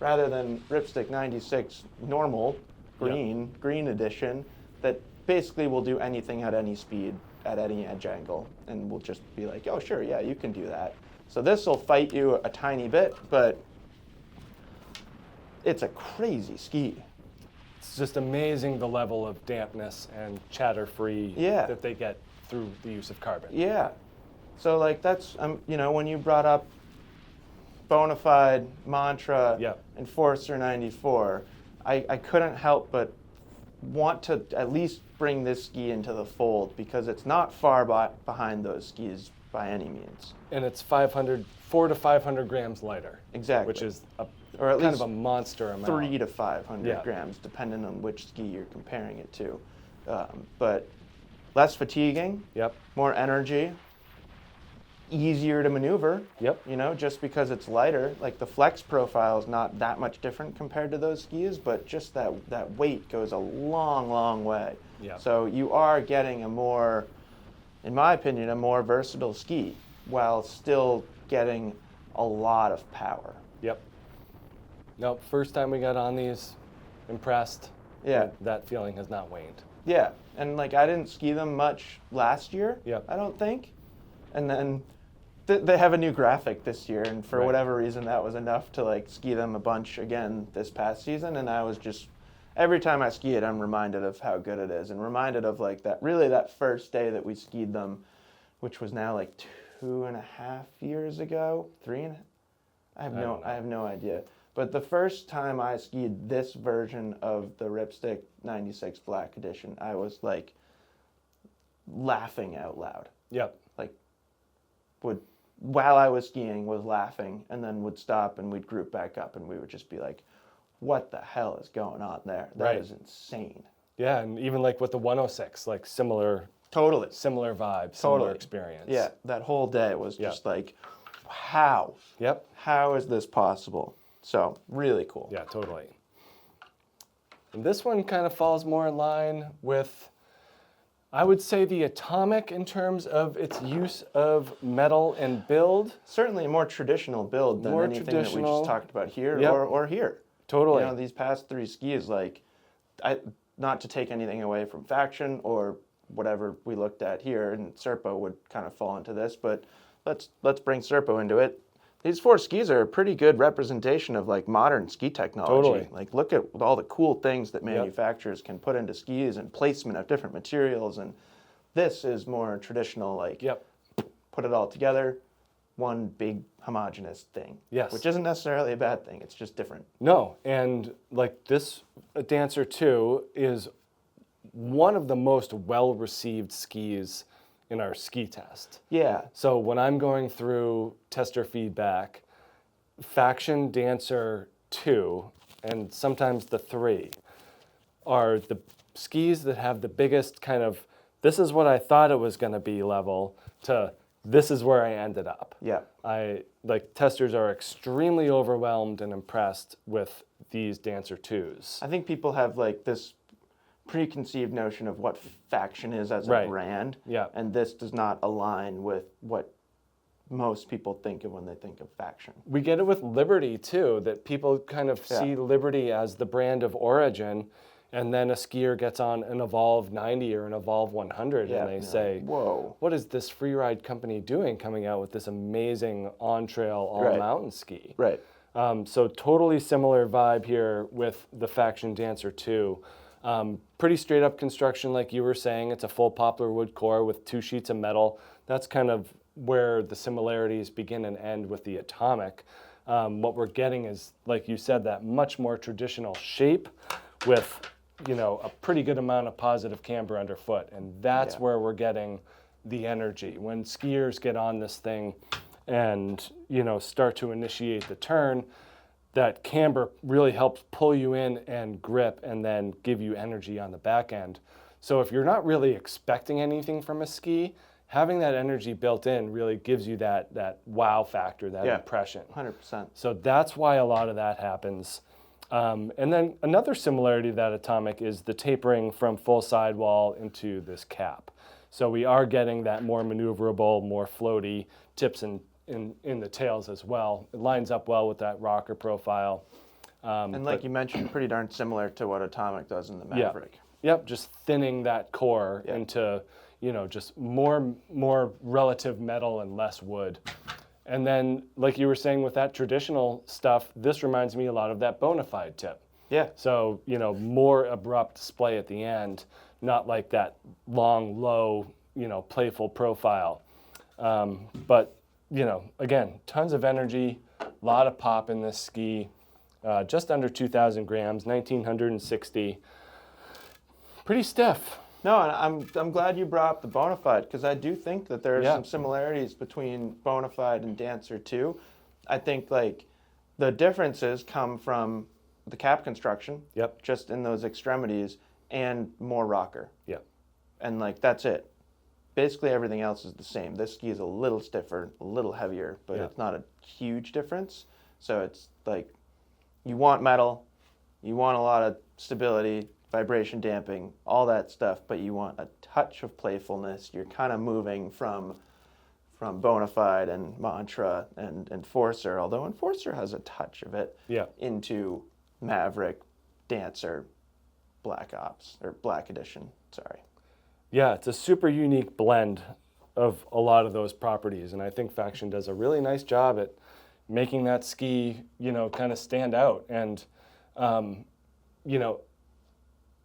rather than Ripstick 96 normal, green edition, that basically will do anything at any speed, at any edge angle, and will just be like, oh sure, yeah, you can do that. So this will fight you a tiny bit, but it's a crazy ski. It's just amazing the level of dampness and chatter-free that they get through the use of carbon. Yeah. So like that's, you know, when you brought up Bonafide, Mantra, Enforcer 94, I couldn't help but want to at least bring this ski into the fold because it's not far behind those skis by any means. And it's 400 to 500 grams lighter. Exactly. Which is or at kind least of a monster amount. 300 to 500 grams, depending on which ski you're comparing it to. But less fatiguing, more energy, easier to maneuver. You know, just because it's lighter. Like the flex profile is not that much different compared to those skis, but just that weight goes a long, long way. So you are getting a more, in my opinion, a more versatile ski while still getting a lot of power. Nope, first time we got on these, impressed. That feeling has not waned. Yeah, and like I didn't ski them much last year, I don't think. And then they have a new graphic this year, and for whatever reason that was enough to like ski them a bunch again this past season, and I was just, every time I ski it, I'm reminded of how good it is, and reminded of like that first day that we skied them, which was now like 2.5 years ago, 3 and I have no idea. But the first time I skied this version of the Ripstick 96 Black Edition, I was like laughing out loud. Like while I was skiing was laughing, and then would stop and we'd group back up and we would just be like, what the hell is going on there? That is insane. Yeah, and even like with the 106, like similar vibe, similar experience. Yeah, that whole day was just like, how? How is this possible? So, really cool. Yeah, totally. And this one kind of falls more in line with, I would say, the Atomic in terms of its use of metal and build. Certainly a more traditional build than anything that we just talked about here or here. Totally. You know, these past 3 skis, like, not to take anything away from Faction or whatever we looked at here, and Serpo would kind of fall into this, but let's bring Serpo into it. These 4 skis are a pretty good representation of like modern ski technology. Like look at all the cool things that manufacturers can put into skis and placement of different materials, and this is more traditional, like put it all together, one big homogeneous thing. Which isn't necessarily a bad thing, it's just different. No, and like this Dancer 2 is one of the most well-received skis in our ski test. So when I'm going through tester feedback, Faction Dancer 2 and sometimes the 3 are the skis that have the biggest kind of, this is what I thought it was going to be level, to this is where I ended up. Yeah. Testers are extremely overwhelmed and impressed with these Dancer 2s. I think people have like this preconceived notion of what Faction is as a brand. Yeah. And this does not align with what most people think of when they think of Faction. We get it with Liberty too, that people kind of see Liberty as the brand of origin, and then a skier gets on an Evolve 90 or an Evolve 100 and they say, whoa, what is this freeride company doing coming out with this amazing on-trail all-mountain ski? Right. So totally similar vibe here with the Faction Dancer 2. Pretty straight up construction like you were saying. It's a full poplar wood core with 2 sheets of metal. That's kind of where the similarities begin and end with the Atomic. What we're getting is, like you said, that much more traditional shape with, you know, a pretty good amount of positive camber underfoot. And that's where we're getting the energy. When skiers get on this thing and, you know, start to initiate the turn, that camber really helps pull you in and grip and then give you energy on the back end. So if you're not really expecting anything from a ski, having that energy built in really gives you that wow factor, that impression. 100%. So that's why a lot of that happens. And then another similarity to that Atomic is the tapering from full sidewall into this cap. So we are getting that more maneuverable, more floaty tips in the tails as well. It lines up well with that rocker profile. And like you mentioned, pretty darn similar to what Atomic does in the Maverick. Yep, just thinning that core into, you know, just more relative metal and less wood. And then, like you were saying with that traditional stuff, this reminds me a lot of that Bonafide tip. Yeah. So, you know, more abrupt display at the end, not like that long, low, you know, playful profile. But, you know, again, tons of energy, a lot of pop in this ski, just under 2,000 grams, 1,960. Pretty stiff. No, and I'm glad you brought up the Bonafide, because I do think that there are some similarities between Bonafide and Dancer 2. I think like the differences come from the cap construction, just in those extremities, and more rocker. And like that's it. Basically everything else is the same. This ski is a little stiffer, a little heavier, but it's not a huge difference. So it's like you want metal, you want a lot of stability, vibration damping, all that stuff, but you want a touch of playfulness. You're kind of moving from Bonafide and Mantra and Enforcer, although Enforcer has a touch of it, into Maverick, Dancer, Black Ops, or Black Edition, sorry. Yeah, it's a super unique blend of a lot of those properties, and I think Faction does a really nice job at making that ski, you know, kind of stand out. And, you know,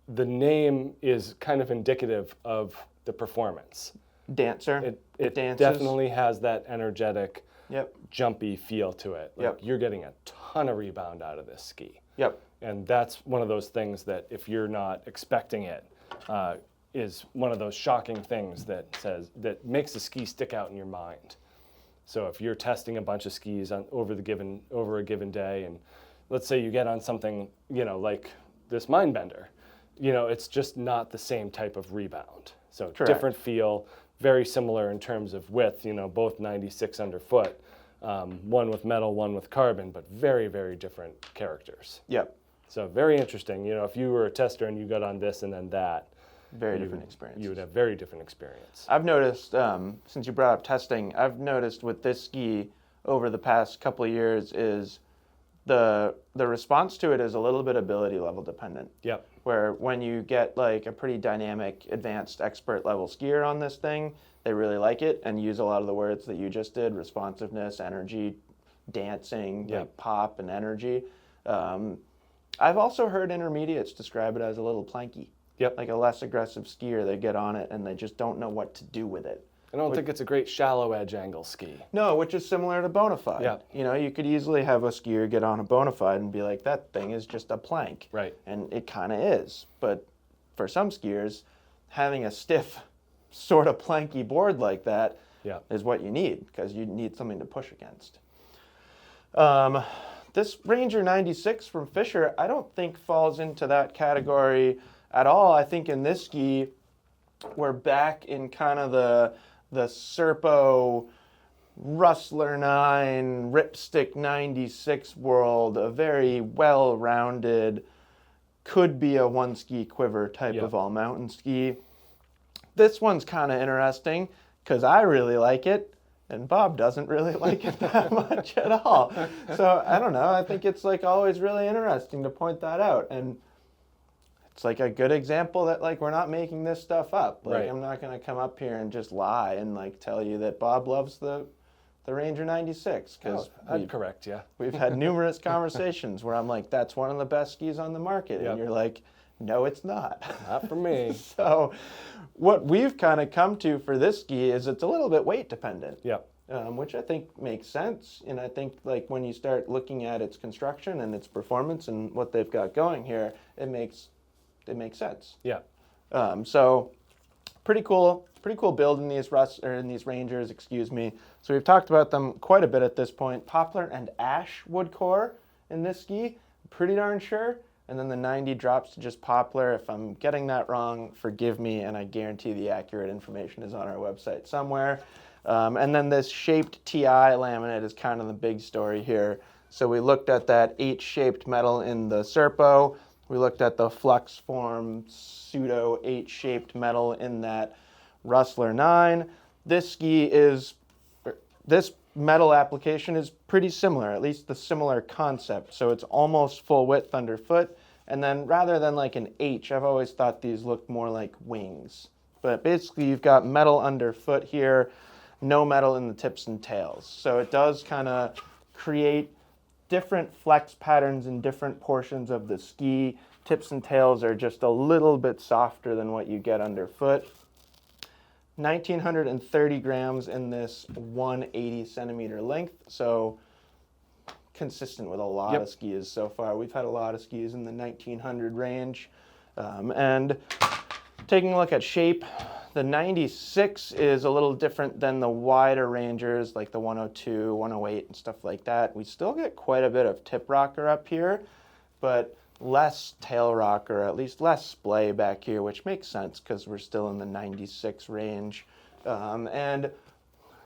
the name is kind of indicative of the performance. Dancer. It definitely has that energetic, jumpy feel to it. Like you're getting a ton of rebound out of this ski. And that's one of those things that if you're not expecting it, is one of those shocking things that makes the ski stick out in your mind. So if you're testing a bunch of skis over a given day, and let's say you get on something, you know, like this Mindbender, you know, it's just not the same type of rebound. So different feel, very similar in terms of width, you know, both 96 underfoot, one with metal, one with carbon, but very, very different characters. So very interesting. You know, if you were a tester and you got on this and then that, very different experience. You would have very different experience. I've noticed, since you brought up testing, I've noticed with this ski over the past couple of years is the response to it is a little bit ability level dependent. Where when you get like a pretty dynamic, advanced, expert level skier on this thing, they really like it and use a lot of the words that you just did: responsiveness, energy, dancing, like pop and energy. I've also heard intermediates describe it as a little planky. Like a less aggressive skier, they get on it and they just don't know what to do with it. I don't think it's a great shallow edge angle ski. No, which is similar to Bonafide. You know, you could easily have a skier get on a Bonafide and be like, that thing is just a plank. And it kind of is. But for some skiers, having a stiff, sort of planky board like that is what you need, because you need something to push against. This Ranger 96 from Fischer, I don't think falls into that category at all. I think in this ski, we're back in kind of the Serpo Rustler 9, Ripstick 96 world, a very well-rounded, could be a one ski quiver type of all mountain ski. This one's kind of interesting because I really like it and Bob doesn't really like it that much at all. So I don't know, I think it's like always really interesting to point that out. And it's like a good example that like we're not making this stuff up. Like I'm not going to come up here and just lie and like tell you that Bob loves the Ranger 96 because I'd correct you. We've had numerous conversations where I'm like, that's one of the best skis on the market. And you're like, no, it's not. Not for me. So what we've kind of come to for this ski is it's a little bit weight dependent. Which I think makes sense. And I think like when you start looking at its construction and its performance and what they've got going here, it makes sense. So pretty cool build in these these Rangers, excuse me. So we've talked about them quite a bit at this point. Poplar and ash wood core in this ski, pretty darn sure. And then the 90 drops to just poplar. If I'm getting that wrong, forgive me, and I guarantee the accurate information is on our website somewhere. And then this shaped TI laminate is kind of the big story here. So we looked at that H-shaped metal in the Serpo. We looked at the flux form pseudo H-shaped metal in that Rustler 9. This metal application is pretty similar, at least the similar concept. So it's almost full width underfoot. And then rather than like an H, I've always thought these looked more like wings. But basically you've got metal underfoot here, no metal in the tips and tails. So it does kind of create different flex patterns in different portions of the ski. Tips and tails are just a little bit softer than what you get underfoot. 1,930 grams in this 180 centimeter length, so consistent with a lot of skis so far. We've had a lot of skis in the 1,900 range. And taking a look at shape, the 96 is a little different than the wider Rangers, like the 102, 108, and stuff like that. We still get quite a bit of tip rocker up here, but less tail rocker, at least less splay back here, which makes sense because we're still in the 96 range. And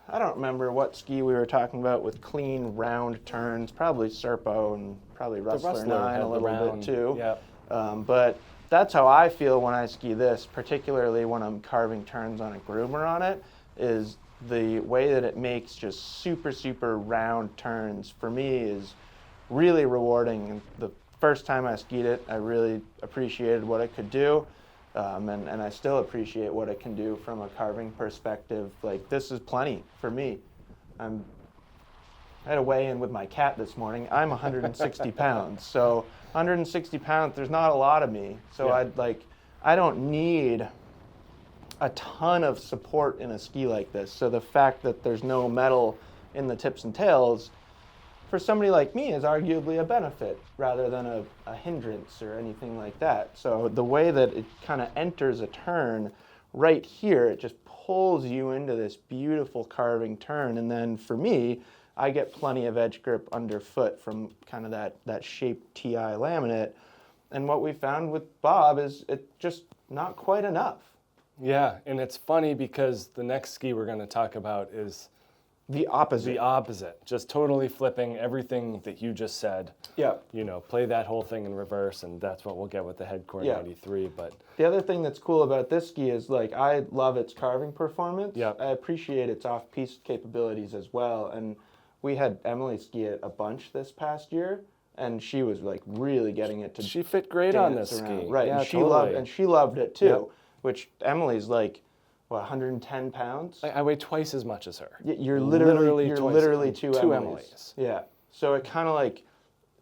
I don't remember what ski we were talking about with clean round turns, probably Serpo and probably Rustler 9 a little bit too. But that's how I feel when I ski this, particularly when I'm carving turns on a groomer on it, is the way that it makes just super, super round turns for me is really rewarding. The first time I skied it, I really appreciated what it could do, and I still appreciate what it can do from a carving perspective. Like, this is plenty for me. I had a weigh-in with my cat this morning. I'm 160 pounds, so 160 pounds, there's not a lot of me. So I don't need a ton of support in a ski like this. So the fact that there's no metal in the tips and tails, for somebody like me, is arguably a benefit rather than a hindrance or anything like that. So the way that it kind of enters a turn right here, it just pulls you into this beautiful carving turn. And then for me, I get plenty of edge grip underfoot from kind of that shaped TI laminate. And what we found with Bob is it's just not quite enough. Yeah, and it's funny because the next ski we're going to talk about is the opposite. The opposite. Just totally flipping everything that you just said. You know, play that whole thing in reverse, and that's what we'll get with the Headcore 93. But the other thing that's cool about this ski is, like, I love its carving performance. I appreciate its off-piste capabilities as well. And we had Emily ski it a bunch this past year, and she was like really getting it to. She fit great on this ski. Right. Yeah, and she loved it too. Which Emily's like, what, 110 pounds? I weigh twice as much as her. You're literally two Emily's. Emily's. Yeah. So it kind of like,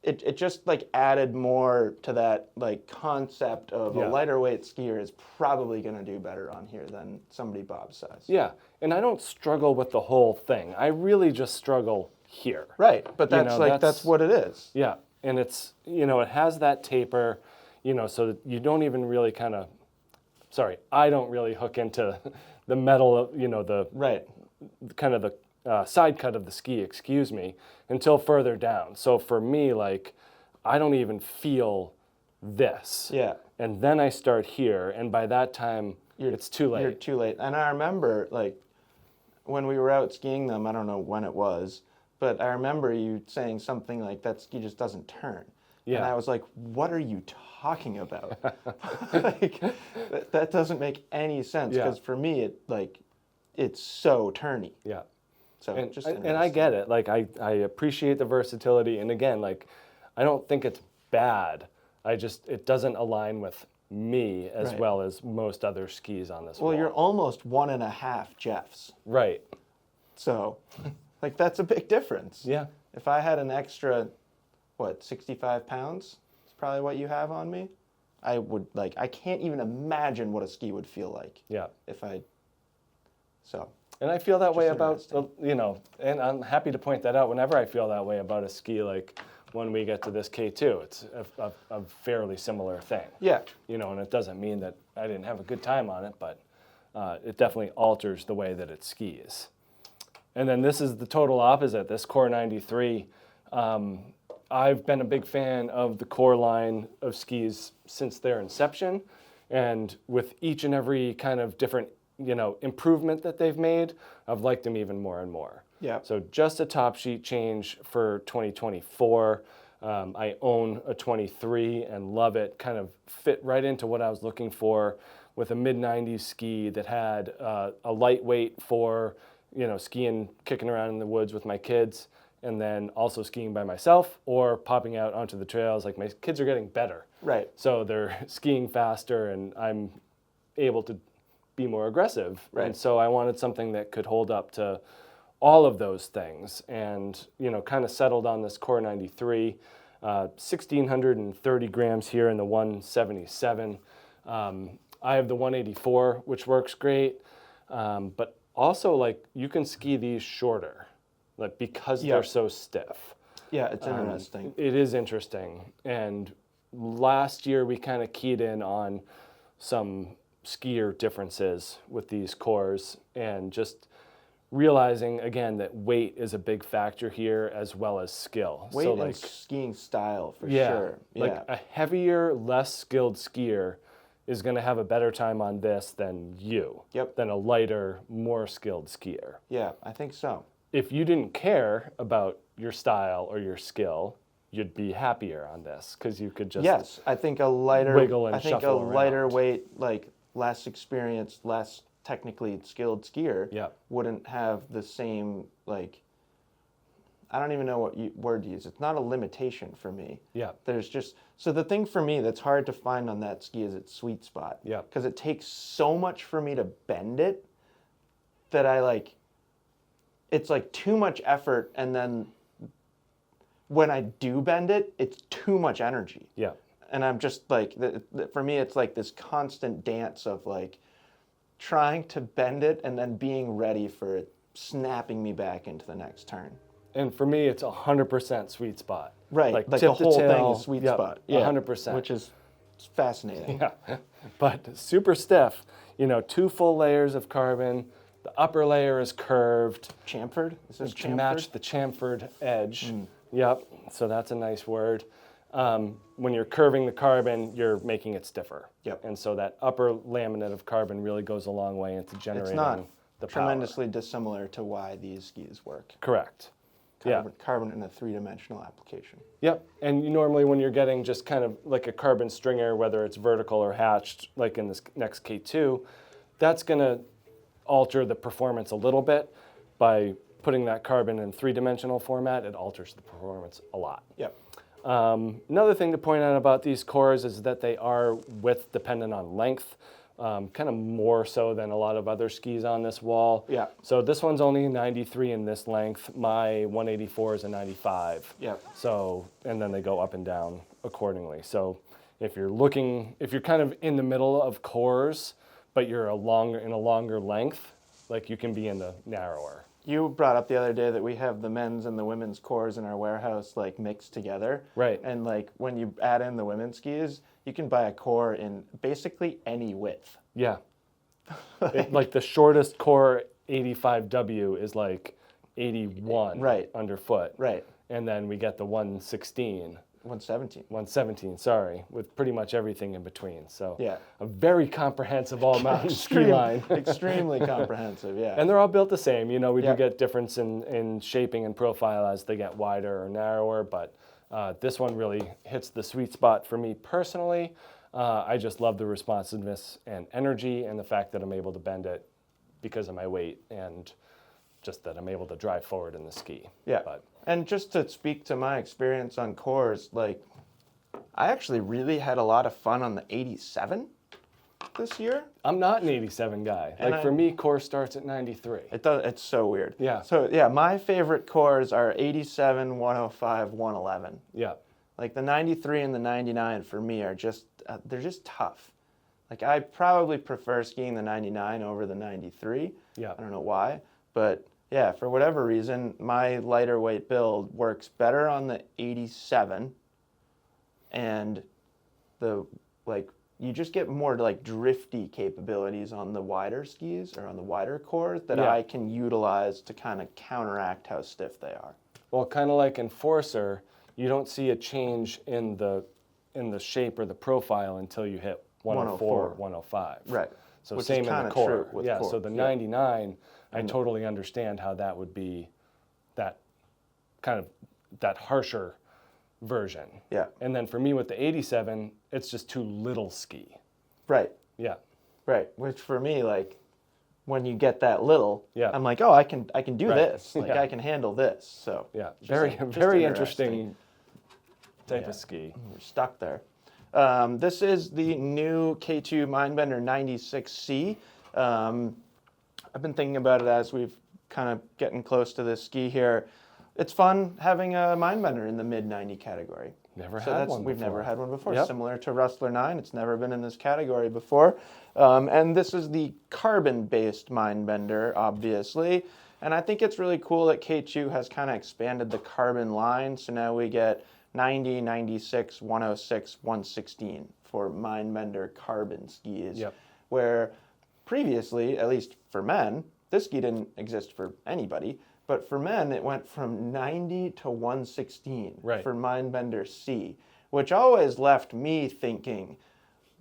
it just like added more to that like concept of a lighter weight skier is probably going to do better on here than somebody Bob's size. Yeah. And I don't struggle with the whole thing. I really just struggle here. Right. But that's that's what it is. Yeah. And it's, you know, it has that taper, you know, so that you don't even really I don't really hook into the metal, you know, the kind of the side cut of the ski, excuse me, until further down. So for me, like, I don't even feel this. And then I start here, and by that time, it's too late. You're too late. And I remember, like, when we were out skiing them, I don't know when it was, but I remember you saying something like, that ski just doesn't turn. Yeah. And I was like, what are you talking about? Like, that doesn't make any sense, because for me, it's so turny. Yeah. So and I get it. Like, I appreciate the versatility. And again, like, I don't think it's bad. It doesn't align with me as well as most other skis on this wall. Well, you're almost 1.5 Jeffs. Right. So, like, that's a big difference. Yeah. If I had an extra, 65 pounds is probably what you have on me, I would, I can't even imagine what a ski would feel like. Yeah. And I feel that way about, and I'm happy to point that out whenever I feel that way about a ski, like when we get to this K2, it's a fairly similar thing. Yeah. And it doesn't mean that I didn't have a good time on it, but it definitely alters the way that it skis. And then this is the total opposite, this Core 93. I've been a big fan of the Core line of skis since their inception, and with each and every kind of different improvement that they've made, I've liked them even more and more. Yeah. So just a top sheet change for 2024. I own a 23 and love it. Kind of fit right into what I was looking for, with a mid-90s ski that had a lightweight for skiing, kicking around in the woods with my kids, and then also skiing by myself or popping out onto the trails. Like, my kids are getting better. Right. So they're skiing faster, and I'm able to be more aggressive. Right. And so I wanted something that could hold up to all of those things, and kind of settled on this Core 93, 1,630 grams here in the 177. I have the 184, which works great, but also, like, you can ski these shorter, like, because they're so stiff. Yeah, it's interesting. It is interesting. And last year we kind of keyed in on some skier differences with these cores, and just realizing again that weight is a big factor here, as well as skill. Weight and skiing style, for sure. Yeah. Like, a heavier, less skilled skier is going to have a better time on this than than a lighter, more skilled skier. Yeah, I think so. If you didn't care about your style or your skill, you'd be happier on this, because you could just I think a lighter wiggle and shuffle around. Lighter weight, like, less experienced, less technically skilled skier wouldn't have the same, like, I don't even know what word to use. It's not a limitation for me. Yeah. There's just, so the thing for me that's hard to find on that ski is its sweet spot. Yeah. Because it takes so much for me to bend it that it's like too much effort, and then when I do bend it, it's too much energy. Yeah. And I'm just like, for me, it's like this constant dance of, like, trying to bend it and then being ready for it snapping me back into the next turn. And for me, it's 100% sweet spot. Right, like the whole thing is sweet spot. Yeah, 100%. Which is fascinating. Yeah, but super stiff. 2 full layers of carbon. The upper layer is curved. Chamfered? Is this to match the chamfered edge. Yep, so that's a nice word. When you're curving the carbon, you're making it stiffer. Yep. And so that upper laminate of carbon really goes a long way into generating the power. It's not tremendously dissimilar to why these skis work. Correct. Carbon in a 3-dimensional application. Yep, and normally when you're getting just kind of like a carbon stringer, whether it's vertical or hatched, like in this next K2, that's going to alter the performance a little bit. By putting that carbon in 3-dimensional format, it alters the performance a lot. Yep. Another thing to point out about these cores is that they are width dependent on length, kind of more so than a lot of other skis on this wall. Yeah. So this one's only 93 in this length. My 184 is a 95. Yeah. So, and then they go up and down accordingly. So if you're kind of in the middle of cores, but you're in a longer length, like, you can be in the narrower. You brought up the other day that we have the men's and the women's cores in our warehouse, like, mixed together. Right. And, like, when you add in the women's skis, you can buy a core in basically any width. Yeah. Like the shortest core 85W is like 81 underfoot. Right. And then we get the 116 117. 117, sorry, with pretty much everything in between. So yeah, a very comprehensive all-mountain ski line. Extremely comprehensive, yeah. And they're all built the same. You know, we do get difference in shaping and profile as they get wider or narrower, but this one really hits the sweet spot for me personally. I just love the responsiveness and energy and the fact that I'm able to bend it because of my weight and just that I'm able to drive forward in the ski. Yeah. And just to speak to my experience on cores, like, I actually really had a lot of fun on the 87 this year. I'm not an 87 guy. Like, for me, core starts at 93. It's so weird. Yeah. So, yeah, my favorite cores are 87, 105, 111. Yeah. Like, the 93 and the 99 for me are just, they're just tough. Like, I probably prefer skiing the 99 over the 93. Yeah. I don't know why, but yeah, for whatever reason, my lighter weight build works better on the 87, and you just get more like drifty capabilities on the wider skis or on the wider cores that I can utilize to kind of counteract how stiff they are. Well, kind of like Enforcer, you don't see a change in the shape or the profile until you hit 104, 105. Right. So which same is in the core. True with yeah, core. So the 99, I totally understand how that would be that kind of that harsher version. Yeah. And then for me with the 87, it's just too little ski. Right. Yeah. Right. Which for me, like, when you get that little, yeah. I'm like, oh, I can do this. Like, I can handle this. So yeah, very interesting type of ski. We're stuck there. This is the new K2 Mindbender 96C. I've been thinking about it as we've kind of getting close to this ski here. It's fun having a Mindbender in the mid-90 category. We've never had one before. Yep. Similar to Rustler 9, it's never been in this category before. And this is the carbon-based Mindbender, obviously. And I think it's really cool that K2 has kind of expanded the carbon line. So now we get 90, 96, 106, 116 for Mindbender carbon skis. Yep. Where previously, at least for men, this ski didn't exist for anybody, but for men it went from 90 to 116 for Mindbender C, which always left me thinking,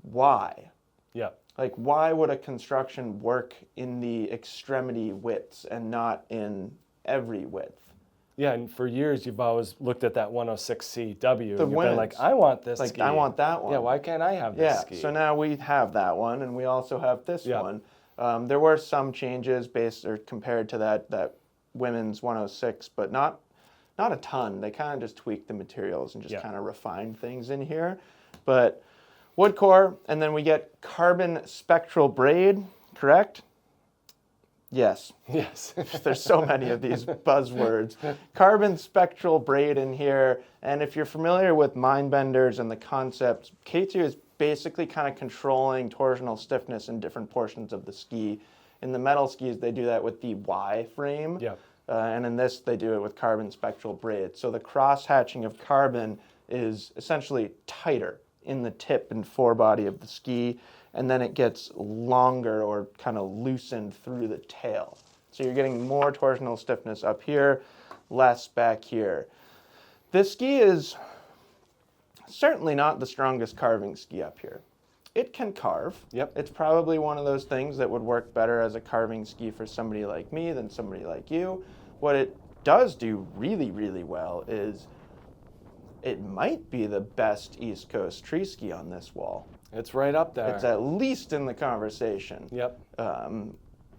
why? Yeah. Like, why would a construction work in the extremity widths and not in every width? Yeah, and for years you've always looked at that 106CW and you've been like, I want this ski. I want that one. Yeah, why can't I have this ski? So now we have that one, and we also have this one. There were some changes compared to that women's 106, but not a ton. They kind of just tweaked the materials and just kind of refined things in here. But wood core, and then we get carbon spectral braid, correct? Yes. Yes. There's so many of these buzzwords. Carbon spectral braid in here. And if you're familiar with Mindbenders and the concept, K2 is basically kind of controlling torsional stiffness in different portions of the ski. In the metal skis, they do that with the Y frame. Yeah. And in this, they do it with carbon spectral braid. So the cross-hatching of carbon is essentially tighter in the tip and forebody of the ski, and then it gets longer or kind of loosened through the tail. So you're getting more torsional stiffness up here, less back here. This ski is certainly not the strongest carving ski up here. It can carve. Yep. It's probably one of those things that would work better as a carving ski for somebody like me than somebody like you. What it does do really, really well is it might be the best East Coast tree ski on this wall. It's right up there. It's at least in the conversation. Yep.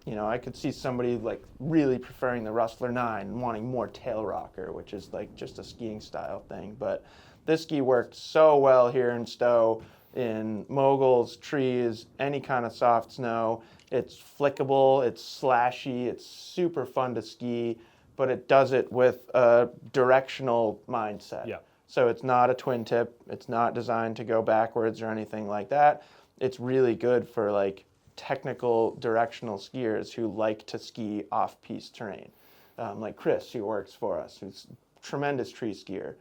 You know, I could see somebody like really preferring the Rustler 9 and wanting more tail rocker, which is like just a skiing style thing. But this ski worked so well here in Stowe, in moguls, trees, any kind of soft snow. It's flickable, it's slashy, it's super fun to ski, but it does it with a directional mindset. Yeah. So it's not a twin tip. It's not designed to go backwards or anything like that. It's really good for like technical directional skiers who like to ski off-piste terrain. Like Chris, who works for us, who's a tremendous tree skier.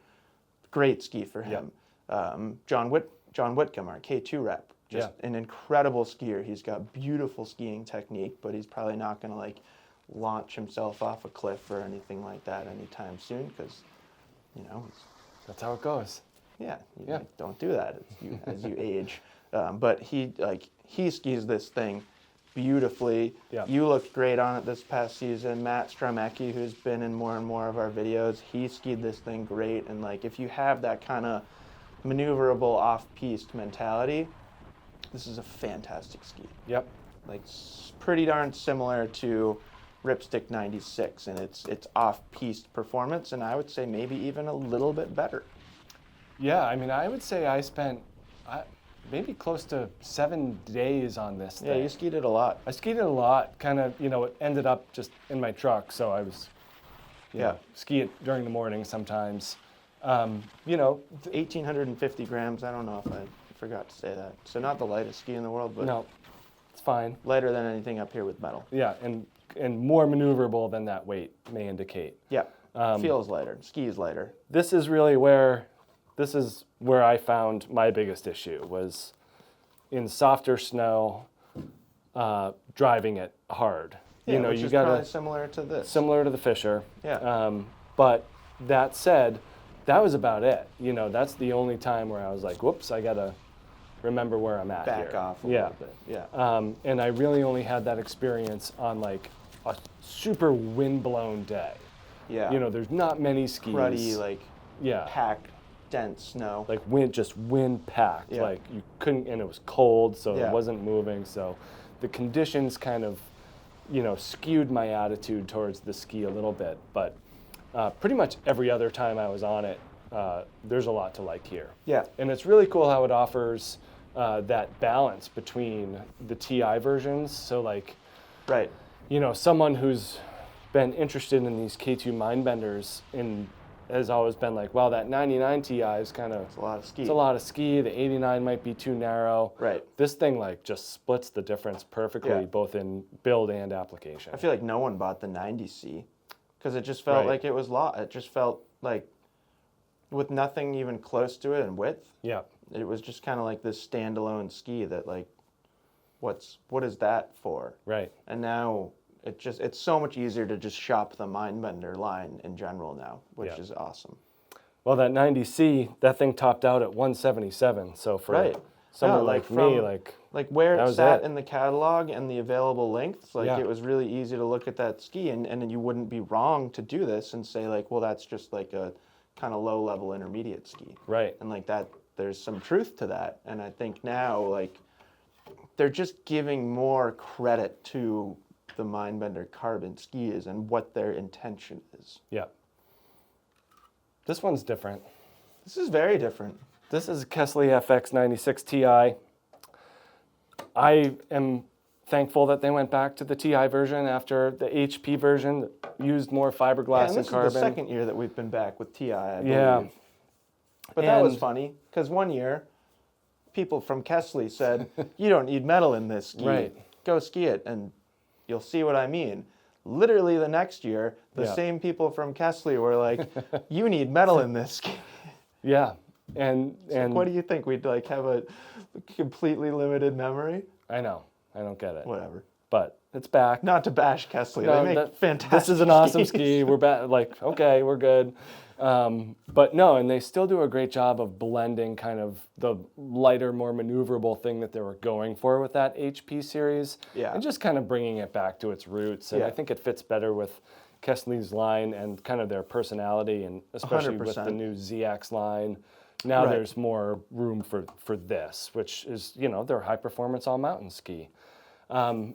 Great ski for him. John Whitcomb, our K2 rep, just an incredible skier. He's got beautiful skiing technique, but he's probably not going to like launch himself off a cliff or anything like that anytime soon because, you know, that's how it goes. Yeah, like, don't do that as you age. But he skis this thing beautifully. Yeah. You looked great on it this past season. Matt Stromecki, who's been in more and more of our videos, he skied this thing great. And like, if you have that kind of maneuverable off-piste mentality, this is a fantastic ski. Yep. Like, pretty darn similar to Ripstick 96 and its off-piste performance, and I would say maybe even a little bit better. Yeah, I mean, I would say I spent maybe close to 7 days on this thing. Yeah, you skied it a lot. I skied it a lot, kind of, it ended up just in my truck, so I was, ski it during the morning sometimes. 1,850 grams, I don't know if I forgot to say that. So not the lightest ski in the world, but no, it's fine. Lighter than anything up here with metal. Yeah, and more maneuverable than that weight may indicate. Yeah, feels lighter, skis lighter. This is where I found my biggest issue was in softer snow, driving it hard. Yeah, which is probably similar to this. Similar to the Fischer. Yeah. But that said, that was about it. That's the only time where I was like, whoops, I gotta remember where I'm at here. Back off a little bit. Yeah. And I really only had that experience on like a super wind-blown day. Yeah. There's not many skis. Cruddy, packed, dense snow. Like wind packed. Yeah. Like you couldn't, and it was cold, so it wasn't moving. So the conditions kind of, skewed my attitude towards the ski a little bit. But pretty much every other time I was on it, there's a lot to like here. Yeah. And it's really cool how it offers that balance between the TI versions. So like, right. Someone who's been interested in these K2 Mindbenders has always been like, well, that 99 Ti is kind of... It's a lot of ski. It's a lot of ski. The 89 might be too narrow. Right. This thing like just splits the difference perfectly, both in build and application. I feel like no one bought the 90C because it just felt like it was it just felt like with nothing even close to it in width. Yeah. It was just kind of like this standalone ski that like, what is that for? Right. And now it's so much easier to just shop the Mindbender line in general now, which is awesome. Well, that 90C, that thing topped out at 177. So for someone like me, like where it sat in the catalog and the available lengths, it was really easy to look at that ski and you wouldn't be wrong to do this and say like, well, that's just like a kind of low level intermediate ski. Right. And like that, there's some truth to that. And I think now like they're just giving more credit to the Mindbender carbon skis and what their intention is. Yeah. This one's different. This is very different. This is a Kastle FX 96 Ti. I am thankful that they went back to the Ti version after the HP version that used more fiberglass and carbon. This is the second year that we've been back with Ti, I believe. But that was funny, because one year, people from Kastle said, you don't need metal in this ski. Right. Go ski it, and you'll see what I mean. Literally the next year, the same people from Kastle were like, you need metal in this ski. Yeah. And what do you think? We'd like have a completely limited memory? I know. I don't get it. Whatever. But it's back. Not to bash Kastle. No, they make fantastic This is an awesome ski. We're back. Like, okay, we're good. But no, and they still do a great job of blending kind of the lighter, more maneuverable thing that they were going for with that HP series. Yeah. And just kind of bringing it back to its roots. And I think it fits better with Kastle's line and kind of their personality, and especially 100%. With the new ZX line. Now there's more room for this, which is, their high performance all mountain ski.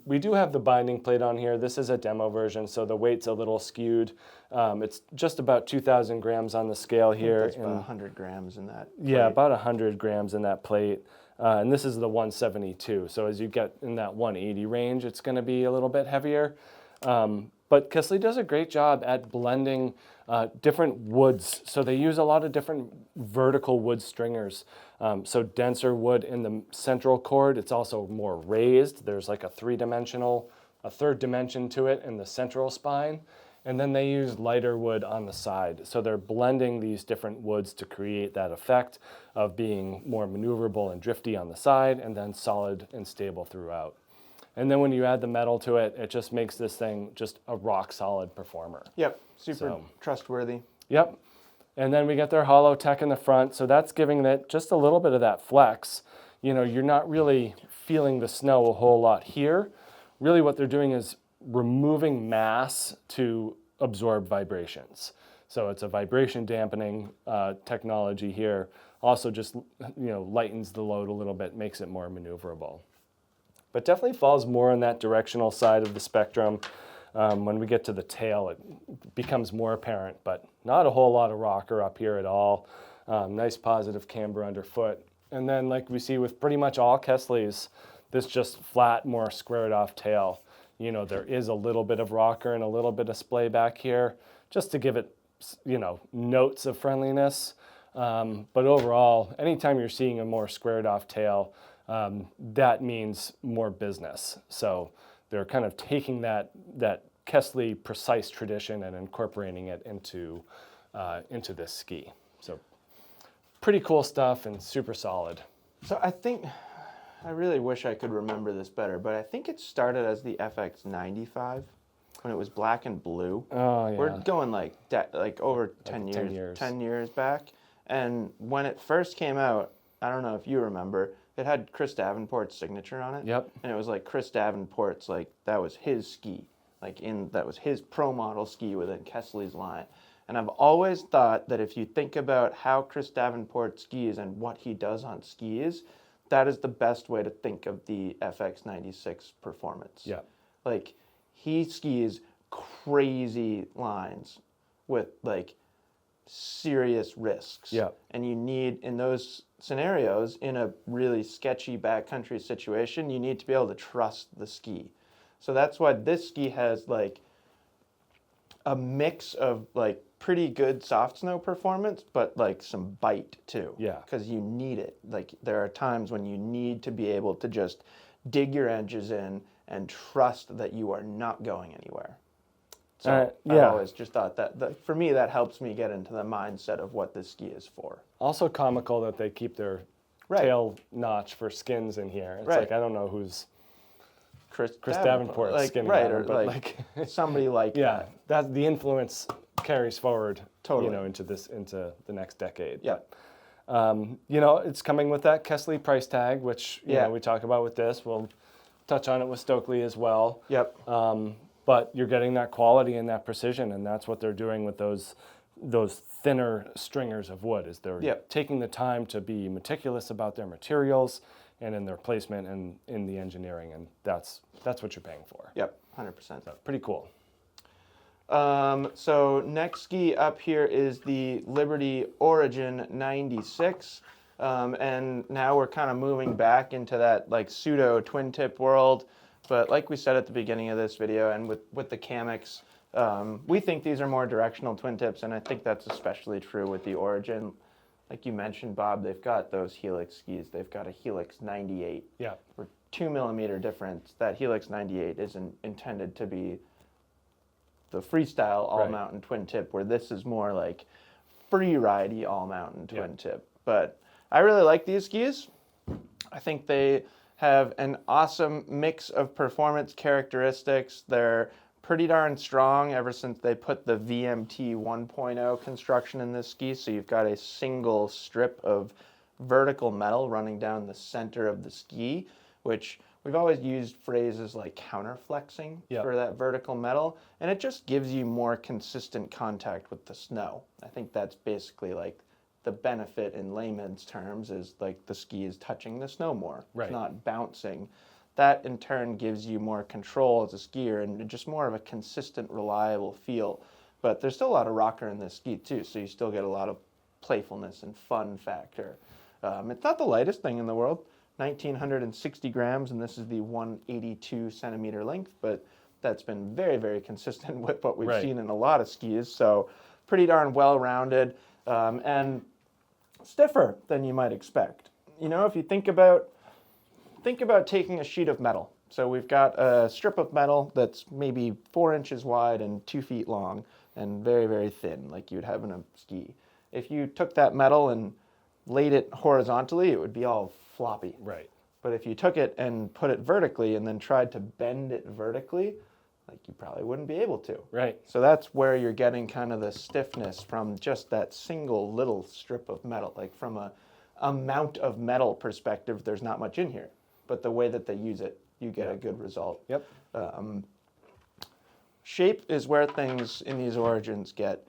We do have the binding plate on here. This is a demo version, so the weight's a little skewed. It's just about 2,000 grams on the scale here. That's about 100 grams in that plate. Yeah, about 100 grams in that plate. And this is the 172. So as you get in that 180 range, it's going to be a little bit heavier. But Kastle does a great job at blending different woods. So they use a lot of different vertical wood stringers. So denser wood in the central cord. It's also more raised. There's like a third dimension to it in the central spine. And then they use lighter wood on the side. So they're blending these different woods to create that effect of being more maneuverable and drifty on the side, and then solid and stable throughout. And then when you add the metal to it, it just makes this thing just a rock solid performer. Yep, super trustworthy. Yep. And then we get their hollow tech in the front, so that's giving it just a little bit of that flex. You know, you're not really feeling the snow a whole lot here. Really what they're doing is removing mass to absorb vibrations. So it's a vibration dampening technology here. Also just, lightens the load a little bit, makes it more maneuverable. But definitely falls more on that directional side of the spectrum. When we get to the tail, it becomes more apparent, but not a whole lot of rocker up here at all. Nice positive camber underfoot. And then like we see with pretty much all Kastlis, this just flat, more squared off tail. You know, there is a little bit of rocker and a little bit of splay back here, just to give it, notes of friendliness. But overall, anytime you're seeing a more squared off tail, that means more business. So they're kind of taking that Kastli precise tradition and incorporating it into this ski. So pretty cool stuff and super solid. So I really wish I could remember this better, but I think it started as the FX 95 when it was black and blue. Oh yeah. We're going like over 10 years. 10 years back. And when it first came out, I don't know if you remember, it had Chris Davenport's signature on it. Yep. And it was like Chris Davenport's, like that was his ski. That was his pro model ski within Kastli's line. And I've always thought that if you think about how Chris Davenport skis and what he does on skis, that is the best way to think of the FX 96 performance. Yeah. Like he skis crazy lines with like serious risks. Yeah. And you need, in those scenarios, in a really sketchy backcountry situation, you need to be able to trust the ski. So that's why this ski has like a mix of like pretty good soft snow performance, but like some bite too. Yeah. Because you need it. Like there are times when you need to be able to just dig your edges in and trust that you are not going anywhere. So yeah. I've always just thought that for me, that helps me get into the mindset of what this ski is for. Also comical that they keep their tail notch for skins in here. It's like, I don't know who's Chris Davenport like, skinning right, on or him, but like somebody like yeah, that the influence carries forward, totally, into the next decade. Yeah. It's coming with that Kastli price tag, which you know we talk about with this. We'll touch on it with Stockli as well. Yep. But you're getting that quality and that precision, and that's what they're doing with those thinner stringers of wood. Is they're taking the time to be meticulous about their materials and in their placement and in the engineering, and that's what you're paying for. Yep, 100%. So, pretty cool. So next ski up here is the Liberty Origin 96. And now we're kind of moving back into that like pseudo twin tip world. But like we said at the beginning of this video and with the Camox, we think these are more directional twin tips. And I think that's especially true with the Origin. Like you mentioned, Bob, they've got those Helix skis. They've got a Helix 98. Yeah. For 2 millimeter difference. That Helix 98 isn't intended to be the freestyle all-mountain twin tip, where this is more like free-ridey all-mountain twin tip. But I really like these skis. I think they have an awesome mix of performance characteristics. They're pretty darn strong ever since they put the VMT 1.0 construction in this ski. So you've got a single strip of vertical metal running down the center of the ski, which we've always used phrases like counterflexing for that vertical metal, and it just gives you more consistent contact with the snow. I think that's basically like the benefit in layman's terms is like the ski is touching the snow more. It's not bouncing. That in turn gives you more control as a skier and just more of a consistent, reliable feel. But there's still a lot of rocker in this ski too, so you still get a lot of playfulness and fun factor. It's not the lightest thing in the world. 1,960 grams, and this is the 182 centimeter length, but that's been very, very consistent with what we've seen in a lot of skis, so pretty darn well-rounded, and stiffer than you might expect. You know, if you think about taking a sheet of metal. So we've got a strip of metal that's maybe 4 inches wide and 2 feet long and very, very thin, like you'd have in a ski. If you took that metal and laid it horizontally, it would be all floppy. Right. But if you took it and put it vertically and then tried to bend it vertically, like you probably wouldn't be able to. Right. So that's where you're getting kind of the stiffness from just that single little strip of metal. Like from a amount of metal perspective, there's not much in here, but the way that they use it, you get a good result. Yep. Shape is where things in these Origins get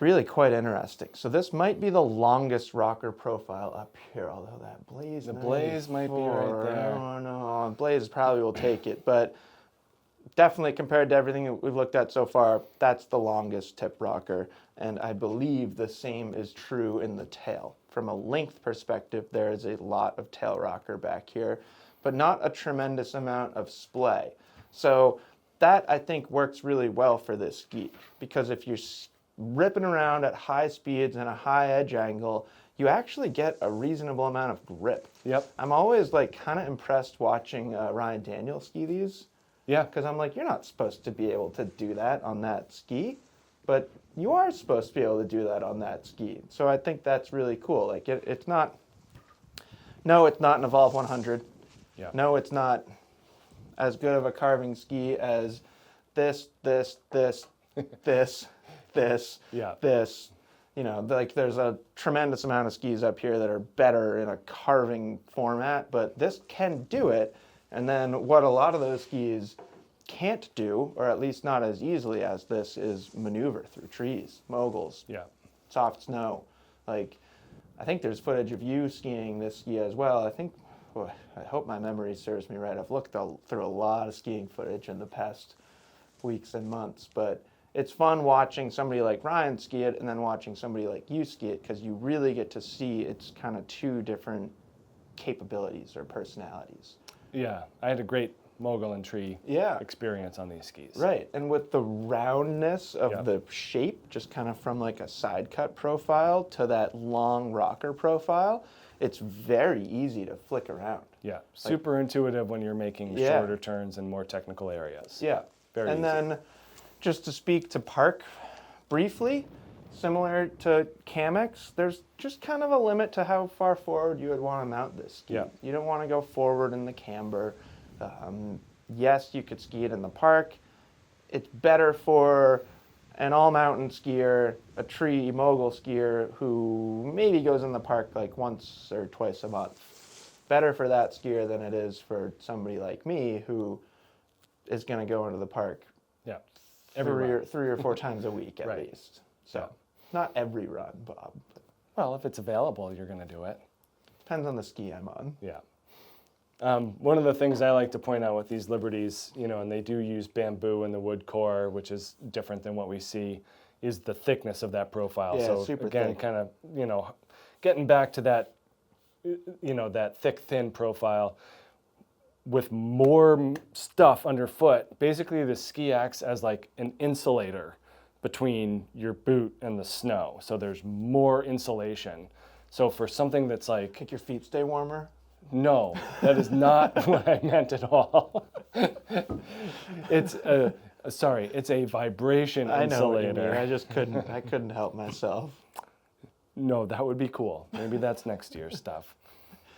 really quite interesting. So this might be the longest rocker profile up here, although that Blaze, the Blaze might be right there. No, Blaze probably will take it, but definitely compared to everything that we've looked at so far, that's the longest tip rocker, and I believe the same is true in the tail. From a length perspective, there is a lot of tail rocker back here, but not a tremendous amount of splay. So that, I think, works really well for this ski, because if you're ripping around at high speeds and a high edge angle, you actually get a reasonable amount of grip. Yep. I'm always like kind of impressed watching Ryan Daniel ski these. Yeah. Because I'm like, you're not supposed to be able to do that on that ski, but you are supposed to be able to do that on that ski. So I think that's really cool. Like it's not, no, it's not an Evolve 100. Yeah. No, it's not as good of a carving ski as this, Yeah. this. You know, like there's a tremendous amount of skis up here that are better in a carving format, but this can do it. And then what a lot of those skis can't do, or at least not as easily as this, is maneuver through trees, moguls, soft snow. Like, I think there's footage of you skiing this ski as well. I think, I hope my memory serves me right. I've looked through a lot of skiing footage in the past weeks and months, but it's fun watching somebody like Ryan ski it and then watching somebody like you ski it, because you really get to see it's kind of two different capabilities or personalities. Yeah, I had a great mogul and tree experience on these skis. Right, and with the roundness of the shape, just kind of from like a side cut profile to that long rocker profile, it's very easy to flick around. Yeah, super intuitive when you're making shorter turns in more technical areas. Yeah, very easy. Then just to speak to park briefly, similar to Camox, there's just kind of a limit to how far forward you would want to mount this ski. Yeah. You don't want to go forward in the camber. Yes, you could ski it in the park. It's better for an all-mountain skier, a tree mogul skier who maybe goes in the park like once or twice a month. Better for that skier than it is for somebody like me who is going to go into the park three or four times a week at least. So not every run, Bob. Well, if it's available, you're going to do it. Depends on the ski I'm on. Yeah. One of the things I like to point out with these Liberties, you know, and they do use bamboo in the wood core, which is different than what we see, is the thickness of that profile. Yeah, so super again, thick. kind of, you know, getting back to that, you know, that thick, thin profile with more stuff underfoot. Basically, the ski acts as like an insulator between your boot and the snow. So there's more insulation. So for something that's like... Make your feet stay warmer? No, that is not what I meant at all. It's a vibration insulator. I know what you mean. I just couldn't help myself. No, that would be cool. Maybe that's next year's stuff.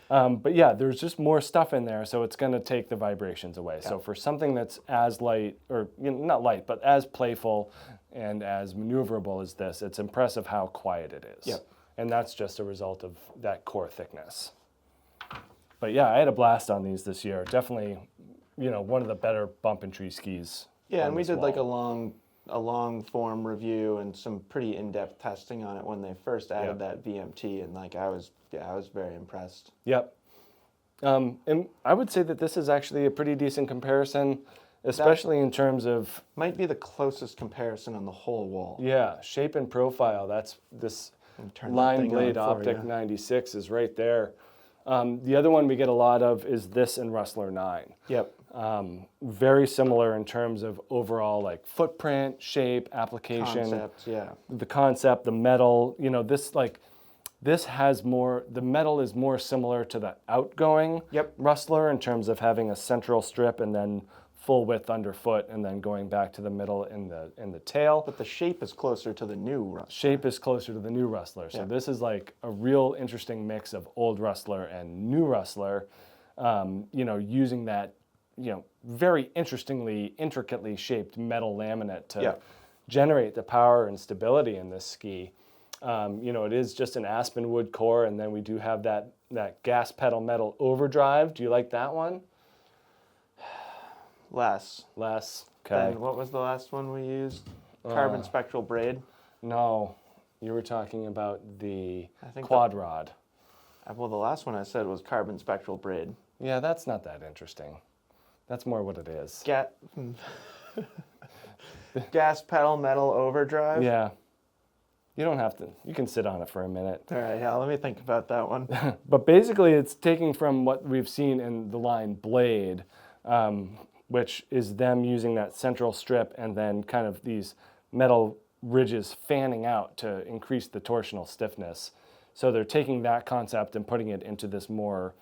But yeah, there's just more stuff in there, so it's going to take the vibrations away. Yeah. So for something that's as light, or you know, not light, but as playful and as maneuverable as this, it's impressive how quiet it is. Yep. And that's just a result of that core thickness. But yeah, I had a blast on these this year. Definitely, you know, one of the better bump and tree skis. Yeah, and we did like a long form review and some pretty in-depth testing on it when they first added that VMT, and like I was very impressed. Yep. And I would say that this is actually a pretty decent comparison, especially in terms of... Might be the closest comparison on the whole wall. Yeah, shape and profile. That's this line blade Optic 96 is right there. The other one we get a lot of is this and Rustler 9. Yep. Very similar in terms of overall like footprint, shape, application. Concept, yeah. The concept, the metal, you know, this has more, the metal is more similar to the outgoing Rustler in terms of having a central strip and then full width underfoot and then going back to the middle in the tail. But the shape is closer to the new Rustler. Shape is closer to the new Rustler. So this is like a real interesting mix of old Rustler and new Rustler, you know, using that very intricately shaped metal laminate to generate the power and stability in this ski. It is just an aspen wood core, and then we do have that gas pedal metal overdrive. Do you like that one? Less. Okay. Then what was the last one we used? Carbon spectral braid? No, you were talking about the quad rod. Well, the last one I said was carbon spectral braid. Yeah, that's not that interesting. That's more what it is. Gas pedal metal overdrive? Yeah. You don't have to. You can sit on it for a minute. All right, yeah, let me think about that one. But basically, it's taking from what we've seen in the line Blade, which is them using that central strip and then kind of these metal ridges fanning out to increase the torsional stiffness. So they're taking that concept and putting it into this more,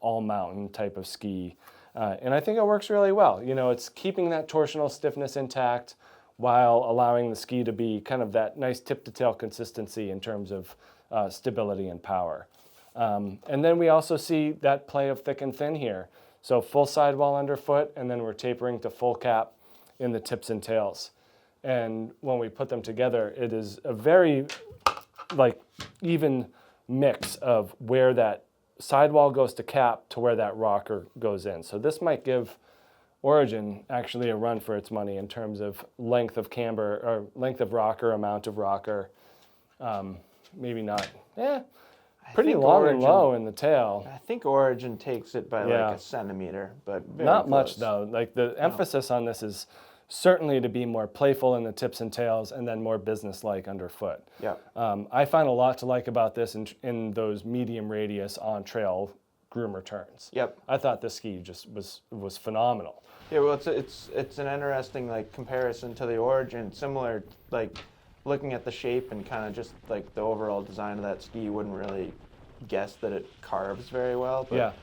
all mountain type of ski. And I think it works really well. It's keeping that torsional stiffness intact while allowing the ski to be kind of that nice tip to tail consistency in terms of stability and power. And then we also see that play of thick and thin here. So full sidewall underfoot, and then we're tapering to full cap in the tips and tails. And when we put them together, it is a very even mix of where that sidewall goes to cap to where that rocker goes in. So this might give Origin actually a run for its money in terms of length of camber or length of rocker, amount of rocker. Maybe not. Pretty long and low in the tail. I think Origin takes it by like a centimeter, but very not close. much though. Like the emphasis on this is certainly to be more playful in the tips and tails and then more business-like underfoot. Yeah. I find a lot to like about this in those medium radius on-trail groomer turns. Yep. I thought this ski just was phenomenal. Yeah, well, it's an interesting comparison to the Origin, similar looking at the shape and kind of just the overall design of that ski, you wouldn't really guess that it carves very well. But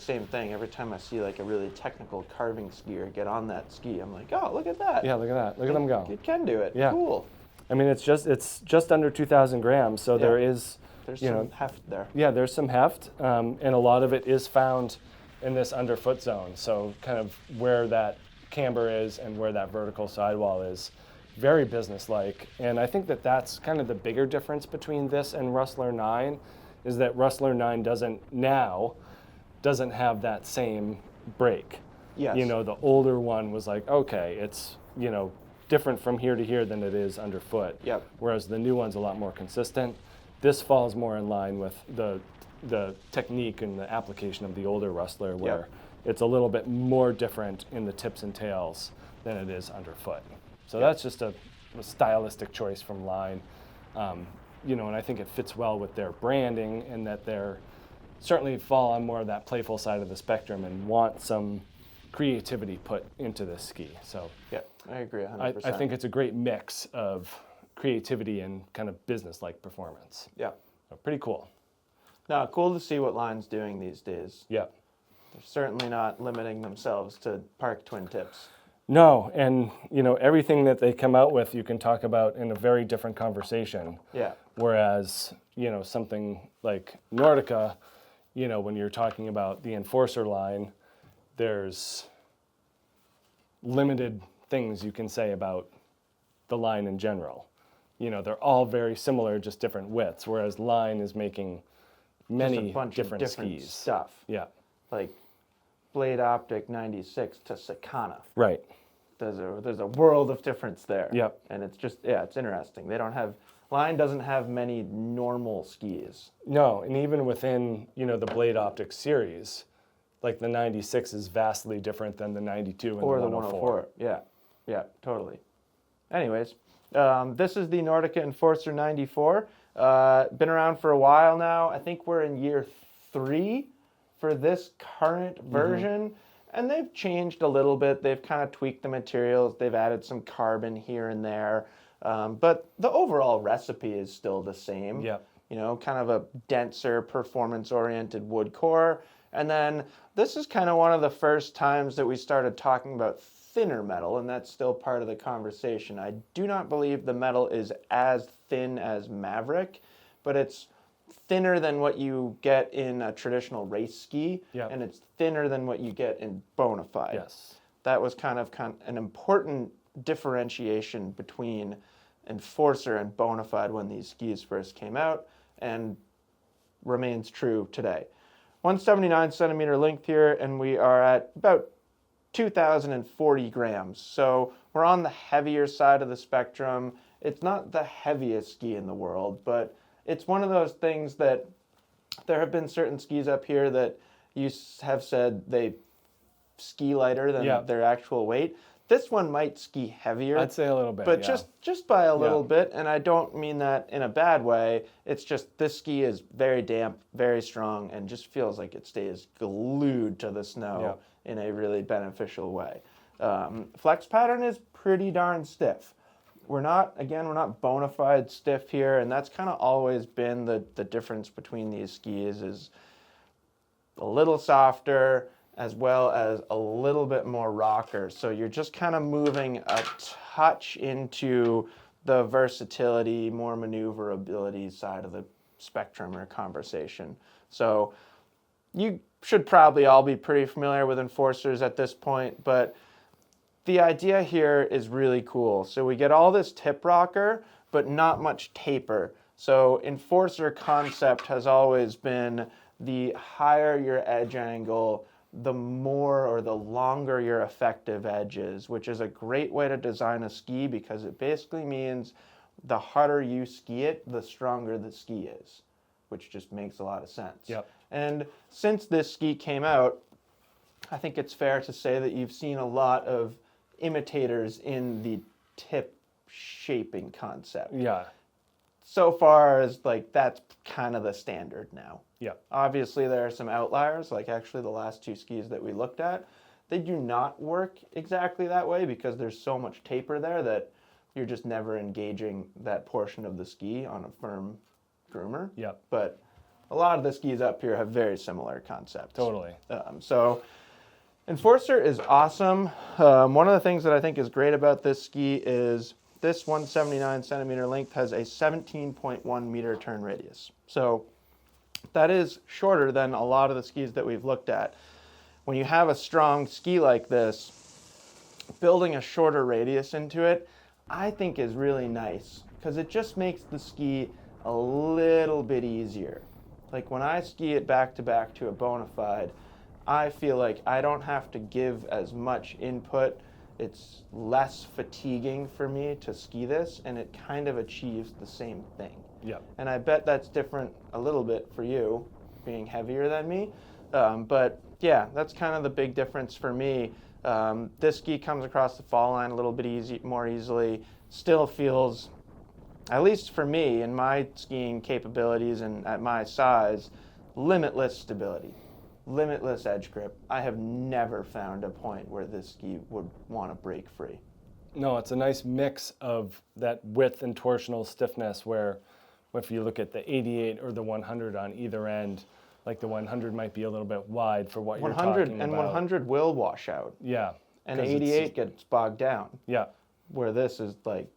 same thing. Every time I see a really technical carving skier get on that ski, I'm like, oh, look at that. Yeah, look at that. Look at them go. It can do it. Yeah. Cool. I mean, it's just under 2,000 grams, so there's some heft there. Yeah, there's some heft, and a lot of it is found in this underfoot zone. So kind of where that camber is and where that vertical sidewall is. Very business-like, and I think that's kind of the bigger difference between this and Rustler 9, is that Rustler 9 doesn't have that same break. Yes. The older one was okay, it's different from here to here than it is underfoot. Yep. Whereas the new one's a lot more consistent. This falls more in line with the technique and the application of the older Rustler, where it's a little bit more different in the tips and tails than it is underfoot. So that's just a stylistic choice from Line, and I think it fits well with their branding, and that they're certainly fall on more of that playful side of the spectrum and want some creativity put into this ski. So yeah, I agree 100%. I think it's a great mix of creativity and kind of business-like performance. Yeah. So pretty cool. No, cool to see what Line's doing these days. Yeah. They're certainly not limiting themselves to park twin tips. No, and everything that they come out with, you can talk about in a very different conversation. Yeah. Whereas, something like Nordica, when you're talking about the Enforcer line, there's limited things you can say about the line in general. They're all very similar, just different widths, whereas Line is making many different skis. Stuff. Yeah. Like Blade Optic 96 to Sakana. Right. There's a world of difference there. Yep. And it's just, it's interesting. Line doesn't have many normal skis. No, and even within, the Blade Optic series, like the 96 is vastly different than the 92 and or the 104. Yeah, totally. Anyways, this is the Nordica Enforcer 94. Been around for a while now. I think we're in year 3 for this current version. And they've changed a little bit. They've kind of tweaked the materials. They've added some carbon here and there. But the overall recipe is still the same. Yeah. Kind of a denser, performance-oriented wood core. And then this is kind of one of the first times that we started talking about thinner metal, and that's still part of the conversation. I do not believe the metal is as thin as Maverick, but it's thinner than what you get in a traditional race ski, and it's thinner than what you get in Bonafide. Yes. That was kind of an important differentiation between Enforcer and Bonafide when these skis first came out, and remains true today. 179 centimeter length here, and we are at about 2,040 grams. So we're on the heavier side of the spectrum. It's not the heaviest ski in the world, but it's one of those things that there have been certain skis up here that you have said they ski lighter than their actual weight. This one might ski heavier. I'd say a little bit, but just by a little bit, and I don't mean that in a bad way. It's just this ski is very damp, very strong, and just feels like it stays glued to the snow in a really beneficial way. Flex pattern is pretty darn stiff. We're not Bonafide stiff here, and that's kind of always been the difference between these skis, is a little softer as well as a little bit more rocker. So you're just kind of moving a touch into the versatility, more maneuverability side of the spectrum or conversation. So you should probably all be pretty familiar with Enforcers at this point, but the idea here is really cool. So we get all this tip rocker, but not much taper. So Enforcer concept has always been the higher your edge angle, the more or the longer your effective edge is, which is a great way to design a ski because it basically means the harder you ski it, the stronger the ski is, which just makes a lot of sense. And since this ski came out, I think it's fair to say that you've seen a lot of imitators in the tip shaping concept. So far as that's kind of the standard now. Obviously there are some outliers, like actually the last two skis that we looked at. They do not work exactly that way because there's so much taper there that you're just never engaging that portion of the ski on a firm groomer. But a lot of the skis up here have very similar concepts. So Enforcer is awesome. One of the things that I think is great about this ski is this 179 centimeter length has a 17.1 meter turn radius. So that is shorter than a lot of the skis that we've looked at. When you have a strong ski like this, building a shorter radius into it, I think is really nice because it just makes the ski a little bit easier. Like when I ski it back to back to a Bonafide, I feel like I don't have to give as much input. It's less fatiguing for me to ski this, and it kind of achieves the same thing. And I bet that's different a little bit for you, being heavier than me. But yeah, that's kind of the big difference for me. This ski comes across the fall line a little bit more easily. Still feels, at least for me and my skiing capabilities and at my size, limitless stability. Limitless edge grip. I have never found a point where this ski would want to break free. No, it's a nice mix of that width and torsional stiffness where if you look at the 88 or the 100 on either end, like the 100 might be a little bit wide for what you're talking about. And 100 will wash out. And 88 gets bogged down. Where this is like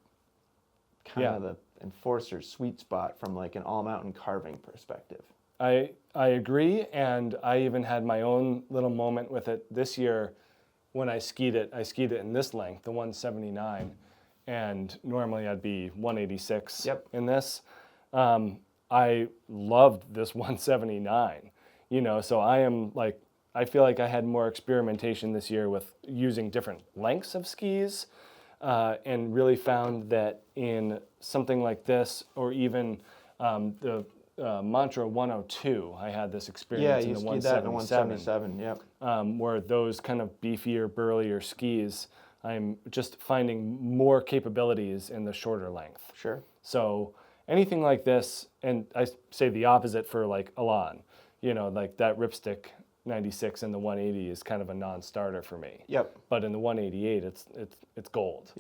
kind of the Enforcer sweet spot from like an all-mountain carving perspective. I agree, and I even had my own little moment with it this year when I skied it. I skied it in this length, the 179, and normally I'd be 186 in this. I loved this 179, so I feel like I had more experimentation this year with using different lengths of skis, and really found that in something like this, or even the Mantra 102, I had this experience in the 177. Yeah, you skied that in the 177, where those kind of beefier, burlier skis, I'm just finding more capabilities in the shorter length. So anything like this, and I say the opposite for like Elan, like that Ripstick 96 and the 180 is kind of a non-starter for me. But in the 188, it's gold.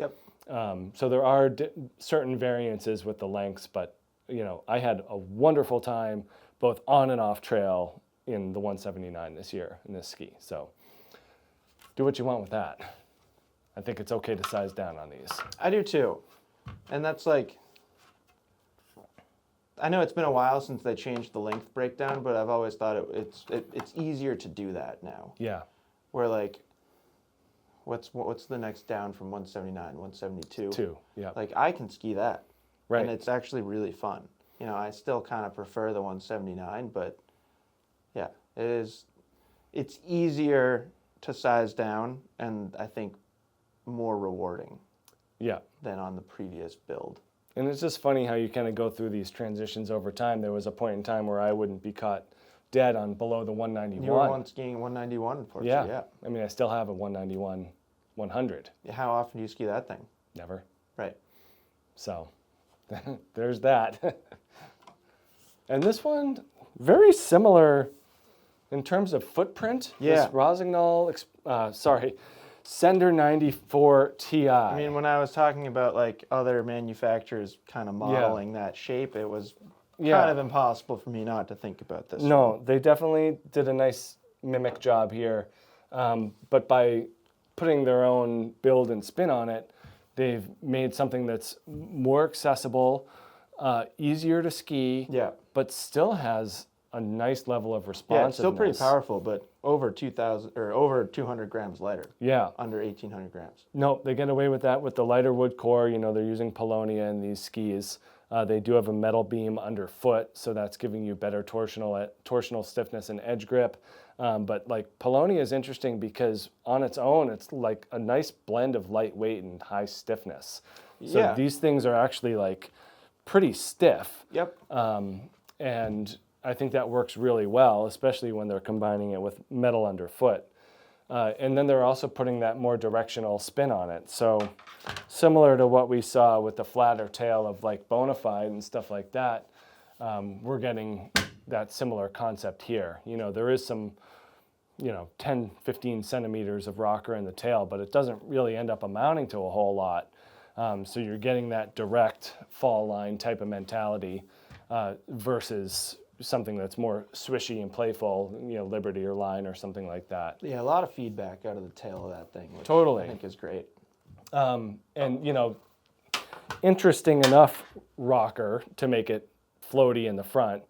So there are certain variances with the lengths, but I had a wonderful time both on and off trail in the 179 this year in this ski. So do what you want with that. I think it's okay to size down on these. I do too. And that's like, I know it's been a while since they changed the length breakdown, but I've always thought it's easier to do that now. Yeah. Where like, what's the next down from 179, 172? 2, yeah. Like I can ski that. Right. And it's actually really fun. You know, I still kind of prefer the 179, but yeah, it's easier to size down and I think more rewarding. Yeah. Than on the previous build. And it's just funny how you kind of go through these transitions over time. There was a point in time where I wouldn't be caught dead on below the 191. You were once skiing 191, unfortunately. Yeah. I mean, I still have a 191 100. How often do you ski that thing? Never. Right. So there's that. And this one, very similar in terms of footprint. Yeah. This Rossignol, Sender 94 Ti. I mean, when I was talking about like other manufacturers kind of modeling that shape, it was kind of impossible for me not to think about this. No, they definitely did a nice mimic job here. But by putting their own build and spin on it, they've made something that's more accessible, easier to ski, but still has a nice level of responsiveness. Yeah, it's still pretty powerful, but over 2,000 or over 200 grams lighter. Yeah. Under 1,800 grams. No, they get away with that with the lighter wood core. You know, they're using Polonia in these skis. They do have a metal beam underfoot, so that's giving you better torsional stiffness and edge grip. But like Polonia is interesting because on its own, it's like a nice blend of lightweight and high stiffness. So these things are actually like pretty stiff. Yep. And I think that works really well, especially when they're combining it with metal underfoot. And then they're also putting that more directional spin on it. So similar to what we saw with the flatter tail of like Bonafide and stuff like that, we're getting that similar concept here. You know, there is some, 10, 15 centimeters of rocker in the tail, but it doesn't really end up amounting to a whole lot. So you're getting that direct fall line type of mentality versus something that's more swishy and playful, Liberty or Line or something like that. Yeah, a lot of feedback out of the tail of that thing, which totally. I think is great. And, interesting enough rocker to make it floaty in the front.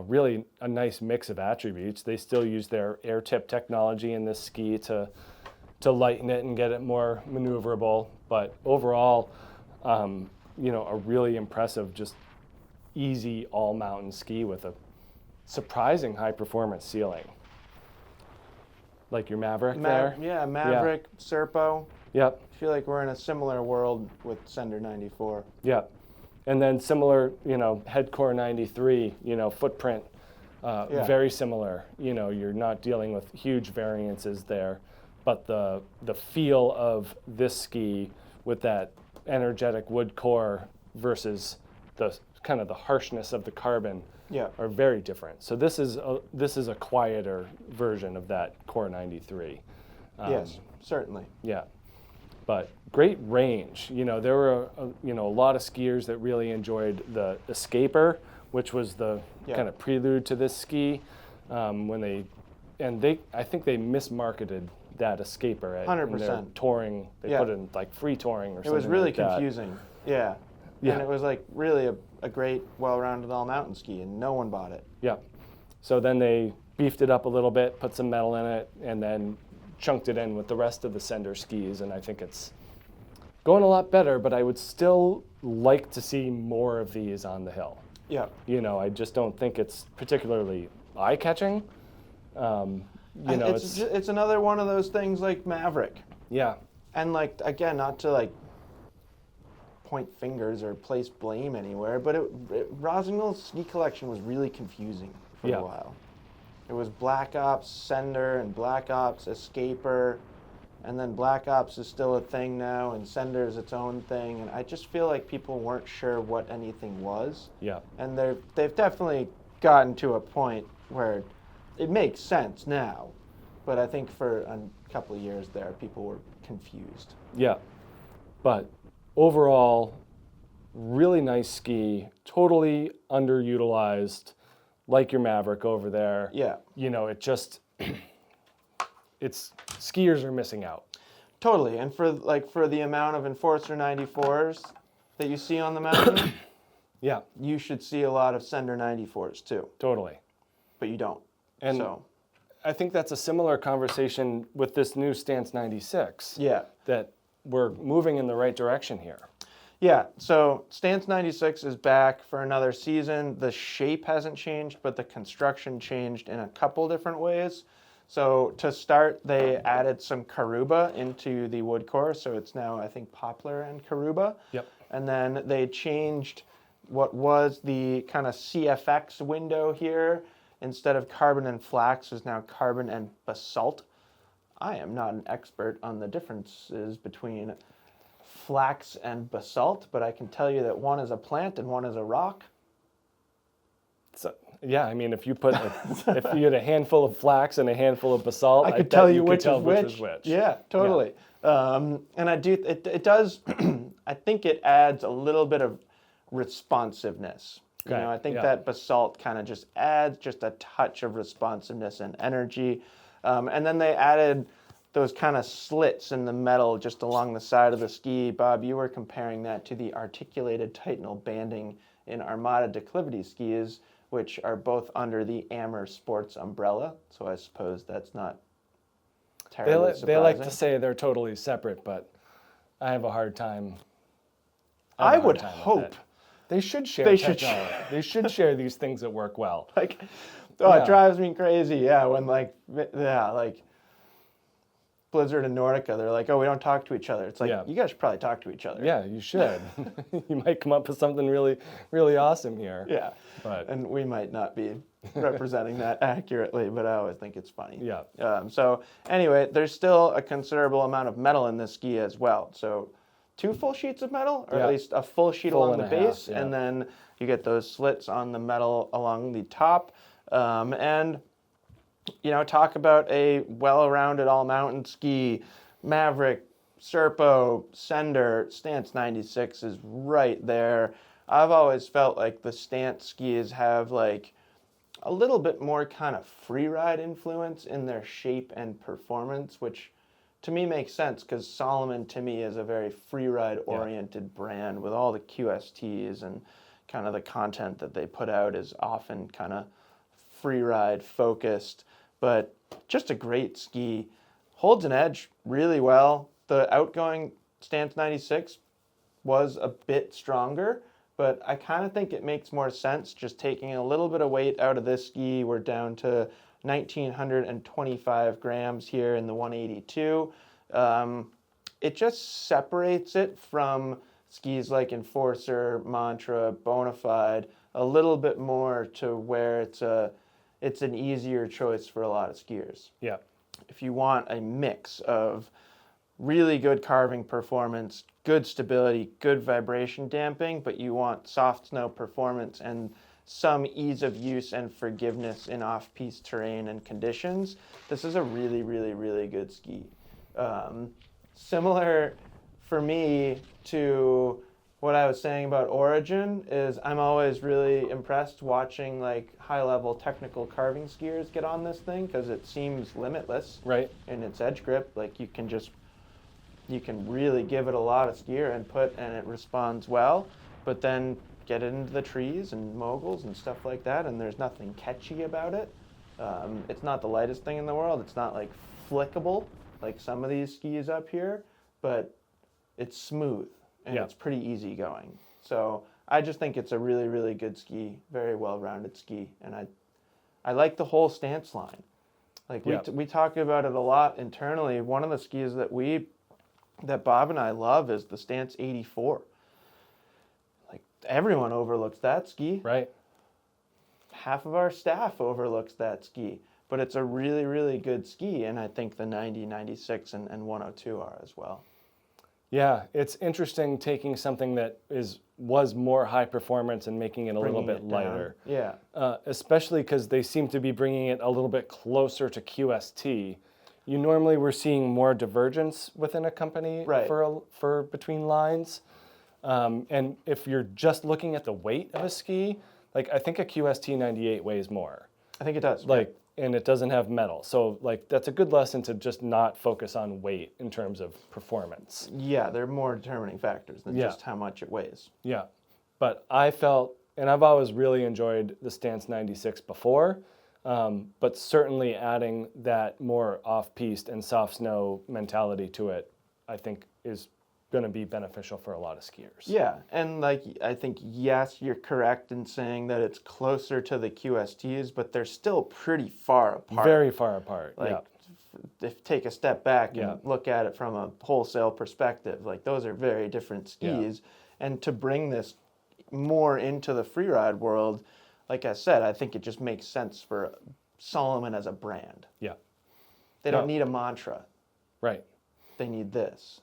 Really a nice mix of attributes. They still use their air tip technology in this ski to lighten it and get it more maneuverable. But overall, a really impressive, just easy all-mountain ski with a surprising high-performance ceiling. Like your Maverick there? Yeah, Maverick, Serpo. Yep. I feel like we're in a similar world with Sender 94. Yep. And then similar, Headcore 93, footprint, very similar. You're not dealing with huge variances there, but the feel of this ski with that energetic wood core versus the kind of the harshness of the carbon are very different. So this is a quieter version of that Core 93. Yes, certainly. Yeah, but great range. There were a lot of skiers that really enjoyed the Escaper, which was the kind of prelude to this ski. I think they mismarketed that Escaper at 100% touring. They put in like free touring or something. It was really like that. confusing. Yeah. And it was like really a great, well-rounded all-mountain ski, and no one bought it. Yeah. So then they beefed it up a little bit, put some metal in it, and then chunked it in with the rest of the Sender skis, and I think it's going a lot better, but I would still like to see more of these on the hill. Yeah. I just don't think it's particularly eye-catching. It's another one of those things like Maverick. Yeah. And like, again, not to like point fingers or place blame anywhere, but Rossignol's ski collection was really confusing for a while. It was Black Ops Sender and Black Ops Escaper, and then Black Ops is still a thing now, and Sender is its own thing, and I just feel like people weren't sure what anything was. Yeah. And they've definitely gotten to a point where it makes sense now, but I think for a couple of years there, people were confused. Yeah, but overall, really nice ski, totally underutilized, like your Maverick over there. Yeah. Skiers are missing out. Totally, and for the amount of Enforcer 94s that you see on the mountain, Yeah. You should see a lot of Sender 94s too. Totally. But you don't. And so I think that's a similar conversation with this new Stance 96. Yeah. That we're moving in the right direction here. Yeah, so Stance 96 is back for another season. The shape hasn't changed, but the construction changed in a couple different ways. So to start, they added some Karuba into the wood core, so it's now, I think, poplar and Karuba. Yep. And then they changed what was the kind of CFX window here. Instead of carbon and flax, is now carbon and basalt. I am not an expert on the differences between flax and basalt, but I can tell you that one is a plant and one is a rock. So, yeah, I mean, if you had a handful of flax and a handful of basalt, I could tell you which is which. which. Yeah, totally. Yeah. And it does. I think it adds a little bit of responsiveness. Okay. You know, I think that basalt kind of just adds just a touch of responsiveness and energy. And then they added those kind of slits in the metal just along the side of the ski. Bob, you were comparing that to the articulated Titanal banding in Armada declivity skis, which are both under the Amer Sports umbrella. So I suppose that's not terribly surprising. They like to say they're totally separate, but I have a hard time. I would hope. They should share technology. They should share these things that work well. It drives me crazy. Yeah, when like Blizzard and Nordica, they're like, oh, we don't talk to each other. It's like, you guys should probably talk to each other. Yeah, you should. You might come up with something really, really awesome here. Yeah, and we might not be representing that accurately, but I always think it's funny. Yeah. So anyway, there's still a considerable amount of metal in this ski as well. So 2 full sheets of metal, or at least a full sheet along the base, and then you get those slits on the metal along the top. And, you know, talk about a well-rounded all-mountain ski. Maverick, Serpo, Sender, Stance 96 is right there. I've always felt like the Stance skis have like a little bit more kind of free ride influence in their shape and performance, which to me makes sense because Salomon to me is a very free ride oriented brand with all the QSTs, and kind of the content that they put out is often kind of free ride focused, but just a great ski. Holds an edge really well. The outgoing Stance 96 was a bit stronger, but I kind of think it makes more sense just taking a little bit of weight out of this ski. We're down to 1,925 grams here in the 182. It just separates it from skis like Enforcer, Mantra, Bonafide a little bit more to where it's an easier choice for a lot of skiers. Yeah. If you want a mix of really good carving performance, good stability, good vibration damping, but you want soft snow performance and some ease of use and forgiveness in off-piste terrain and conditions, this is a really, really, really good ski. Similar for me to what I was saying about Origin is I'm always really impressed watching like high-level technical carving skiers get on this thing because it seems limitless in its edge grip. Like you can really give it a lot of skier input and it responds well, but then get it into the trees and moguls and stuff like that, and there's nothing catchy about it. It's not the lightest thing in the world. It's not like flickable like some of these skis up here, but it's smooth and it's pretty easy going. So I just think it's a really, really good ski, very well-rounded ski, and I like the whole Stance line. Like we talk about it a lot internally. One of the skis that Bob and I love is the Stance 84. Everyone overlooks that ski. Right. Half of our staff overlooks that ski. But it's a really, really good ski, and I think the 90, 96, and 102 are as well. Yeah, it's interesting taking something that was more high performance and making it a little bit lighter. Yeah. Especially because they seem to be bringing it a little bit closer to QST. You normally were seeing more divergence within a company for between lines. And if you're just looking at the weight of a ski, like I think a QST 98 weighs more. I think it does. And it doesn't have metal. So that's a good lesson to just not focus on weight in terms of performance. Yeah, they're more determining factors than just how much it weighs. Yeah. but I felt, and I've always really enjoyed the Stance 96 before, but certainly adding that more off-piste and soft snow mentality to it, I think is going to be beneficial for a lot of skiers. Yeah, and like I think, yes, you're correct in saying that it's closer to the QSTs, but they're still pretty far apart. Very far apart, like, if take a step back and Yeah. look at it from a wholesale perspective, like those are very different skis. Yeah. And to bring this more into the freeride world, like I said, I think it just makes sense for Salomon as a brand. Yeah. They don't need a mantra. Right. They need this.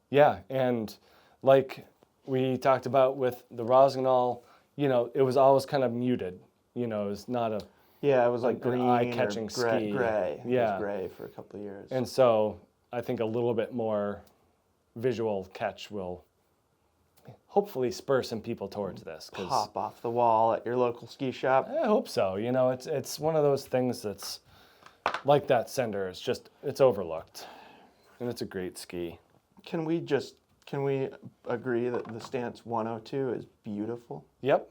Yeah, and like we talked about with the Rossignol, you know, it was always kind of muted. You know, it was not a it was like green eye-catching ski. Gray. Yeah. It was gray for a couple of years. And so I think a little bit more visual catch will hopefully spur some people towards this. Pop off the wall at your local ski shop. I hope so. You know, it's one of those things that's like that Sender. It's overlooked, and it's a great ski. Can we agree that the Stance 102 is beautiful? Yep.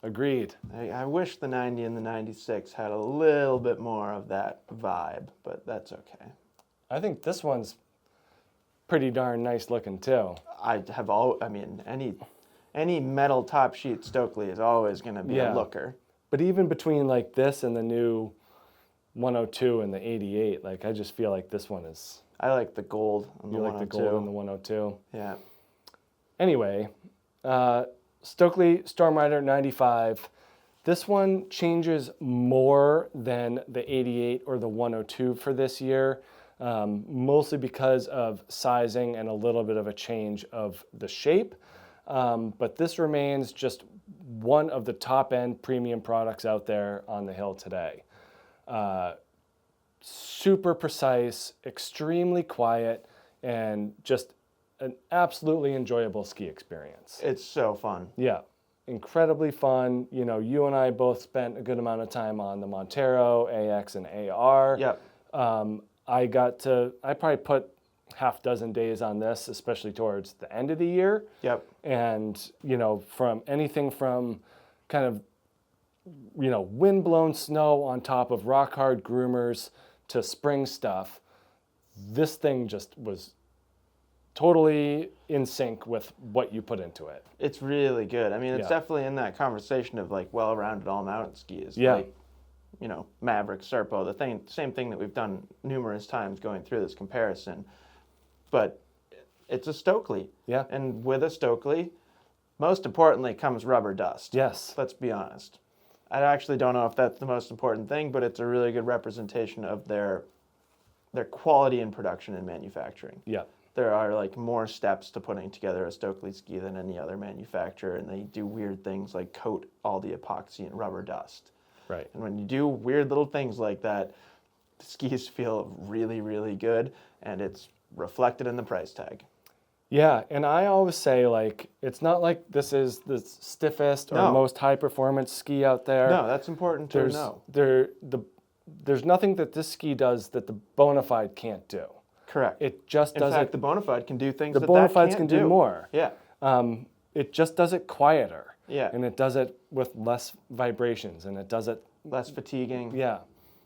Agreed. I wish the 90 and the 96 had a little bit more of that vibe, but that's okay. I think this one's pretty darn nice looking too. Any metal top sheet Stockli is always going to be a looker. But even between like this and the new 102 and the 88, like I just feel like this one is. I like the gold on the 102. You like the gold on the 102? Yeah. Anyway, Stockli Stormrider 95. This one changes more than the 88 or the 102 for this year, mostly because of sizing and a little bit of a change of the shape. But this remains just one of the top-end premium products out there on the hill today. Super precise, extremely quiet, and just an absolutely enjoyable ski experience. It's so fun. Yeah, incredibly fun. You know, you and I both spent a good amount of time on the Montero, AX, and AR. Yep. I probably put half dozen days on this, especially towards the end of the year. Yep. And, you know, from anything from kind of, you know, wind-blown snow on top of rock-hard groomers to spring stuff, this thing just was totally in sync with what you put into it. It's really good. I mean, it's definitely in that conversation of like well-rounded all-mountain skis. Yeah. Like, you know, Maverick, Serpo, same thing that we've done numerous times going through this comparison. But it's a Stockli. Yeah. And with a Stockli, most importantly comes rubber dust. Yes. Let's be honest. I actually don't know if that's the most important thing, but it's a really good representation of their quality in production and manufacturing. Yeah. There are like more steps to putting together a Stockli ski than any other manufacturer, and they do weird things like coat all the epoxy in rubber dust. Right. And when you do weird little things like that, the skis feel really, really good, and it's reflected in the price tag. Yeah, and I always say, like, it's not like this is the stiffest or most high-performance ski out there. No, that's important to know. There's nothing that this ski does that the Bonafide can't do. Correct. It just does it. In fact, the Bonafide can do things the that Bonafides can't can do more. Yeah. It just does it quieter. Yeah. And it does it with less vibrations, and it does it less fatiguing. Yeah.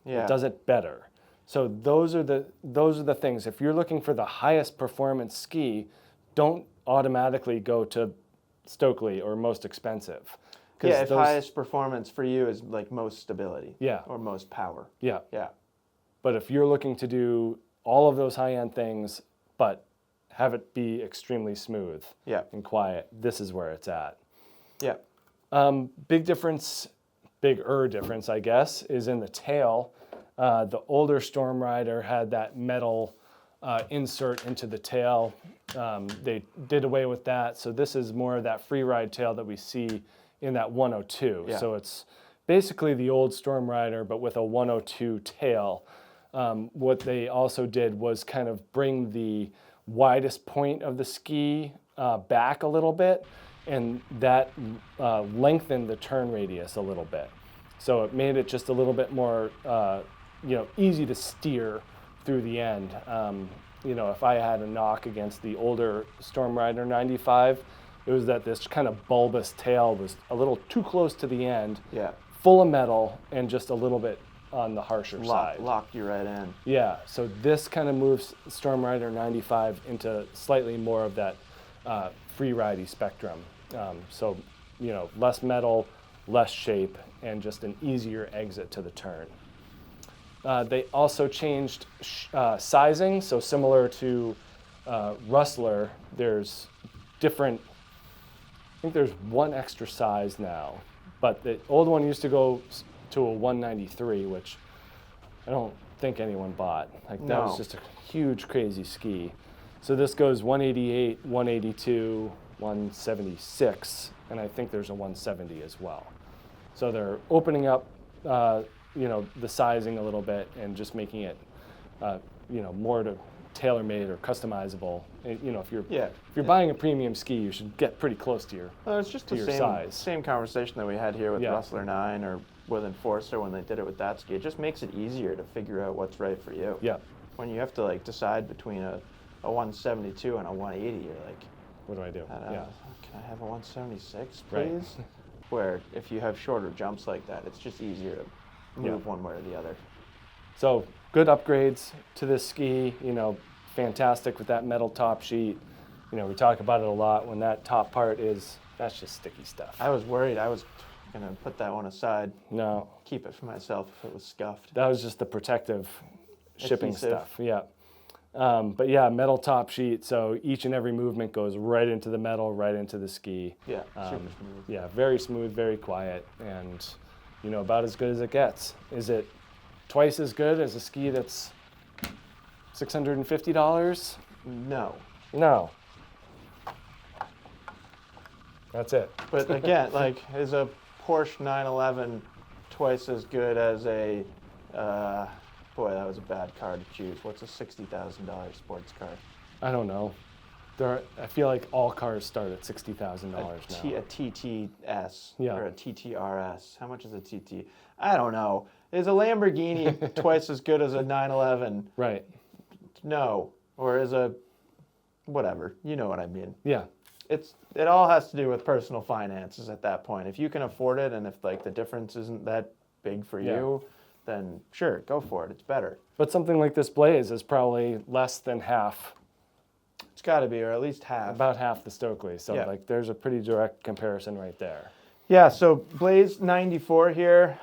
Yeah. It does it better. So those are the things. If you're looking for the highest performance ski, don't automatically go to Stockli or most expensive. Yeah, if highest performance for you is like most stability. Yeah. Or most power. Yeah. Yeah. But if you're looking to do all of those high-end things, but have it be extremely smooth and quiet, this is where it's at. Yeah. Bigger difference, I guess, is in the tail. The older Stormrider had that metal insert into the tail. They did away with that, so this is more of that freeride tail that we see in that 102. Yeah. So it's basically the old Stormrider, but with a 102 tail. What they also did was kind of bring the widest point of the ski back a little bit, and that lengthened the turn radius a little bit. So it made it just a little bit more easy to steer through the end. If I had a knock against the older Stormrider 95, It was that this kind of bulbous tail was a little too close to the end, Yeah. full of metal, and just a little bit on the harsher side. Locked you right in. Yeah, so this kind of moves Stormrider 95 into slightly more of that free ridey spectrum. So, you know, less metal, less shape, and just an easier exit to the turn. They also changed sizing, so similar to Rustler, there's different, I think there's one extra size now, but the old one used to go to a 193, which I don't think anyone bought. Like that was just a huge, crazy ski. So this goes 188, 182, 176, and I think there's a 170 as well. So they're opening up, you know, the sizing a little bit and just making it, you know, more to tailor-made or customizable. And, you know, if you're buying a premium ski, you should get pretty close to your it's just the same conversation that we had here with Rustler 9 or with Enforcer when they did it with that ski. It just makes it easier to figure out what's right for you. Yeah. When you have to like decide between a 172 and a 180, you're like, what do I do? Can I have a 176, please? Right. Where if you have shorter jumps like that, it's just easier to move one way or the other. So good upgrades to this ski, you know, fantastic with that metal top sheet. You know, we talk about it a lot when that top part that's just sticky stuff. I was worried I was going to put that one aside. No. Keep it for myself if it was scuffed. That was just the protective shipping Adhesive. stuff, yeah. But yeah, metal top sheet, so each and every movement goes right into the metal, right into the ski. Yeah, super smooth. Yeah, very smooth, very quiet, and you know, about as good as it gets. Is it twice as good as a ski that's $650? No. No. That's it. But again, like, is a Porsche 911 twice as good as a, boy, that was a bad car to choose. What's a $60,000 sports car? I don't know. I feel like all cars start at $60,000 now. A TTS Yeah. or a TTRS. How much is a TT? I don't know. Is a Lamborghini twice as good as a 911? Right. No. Or is a whatever. You know what I mean. Yeah. It all has to do with personal finances at that point. If you can afford it and if like the difference isn't that big for you, then sure, go for it. It's better. But something like this Blaze is probably less than half. It's got to be, or at least half. About half the Stockli. So like there's a pretty direct comparison right there. Yeah, so Blaze 94 here.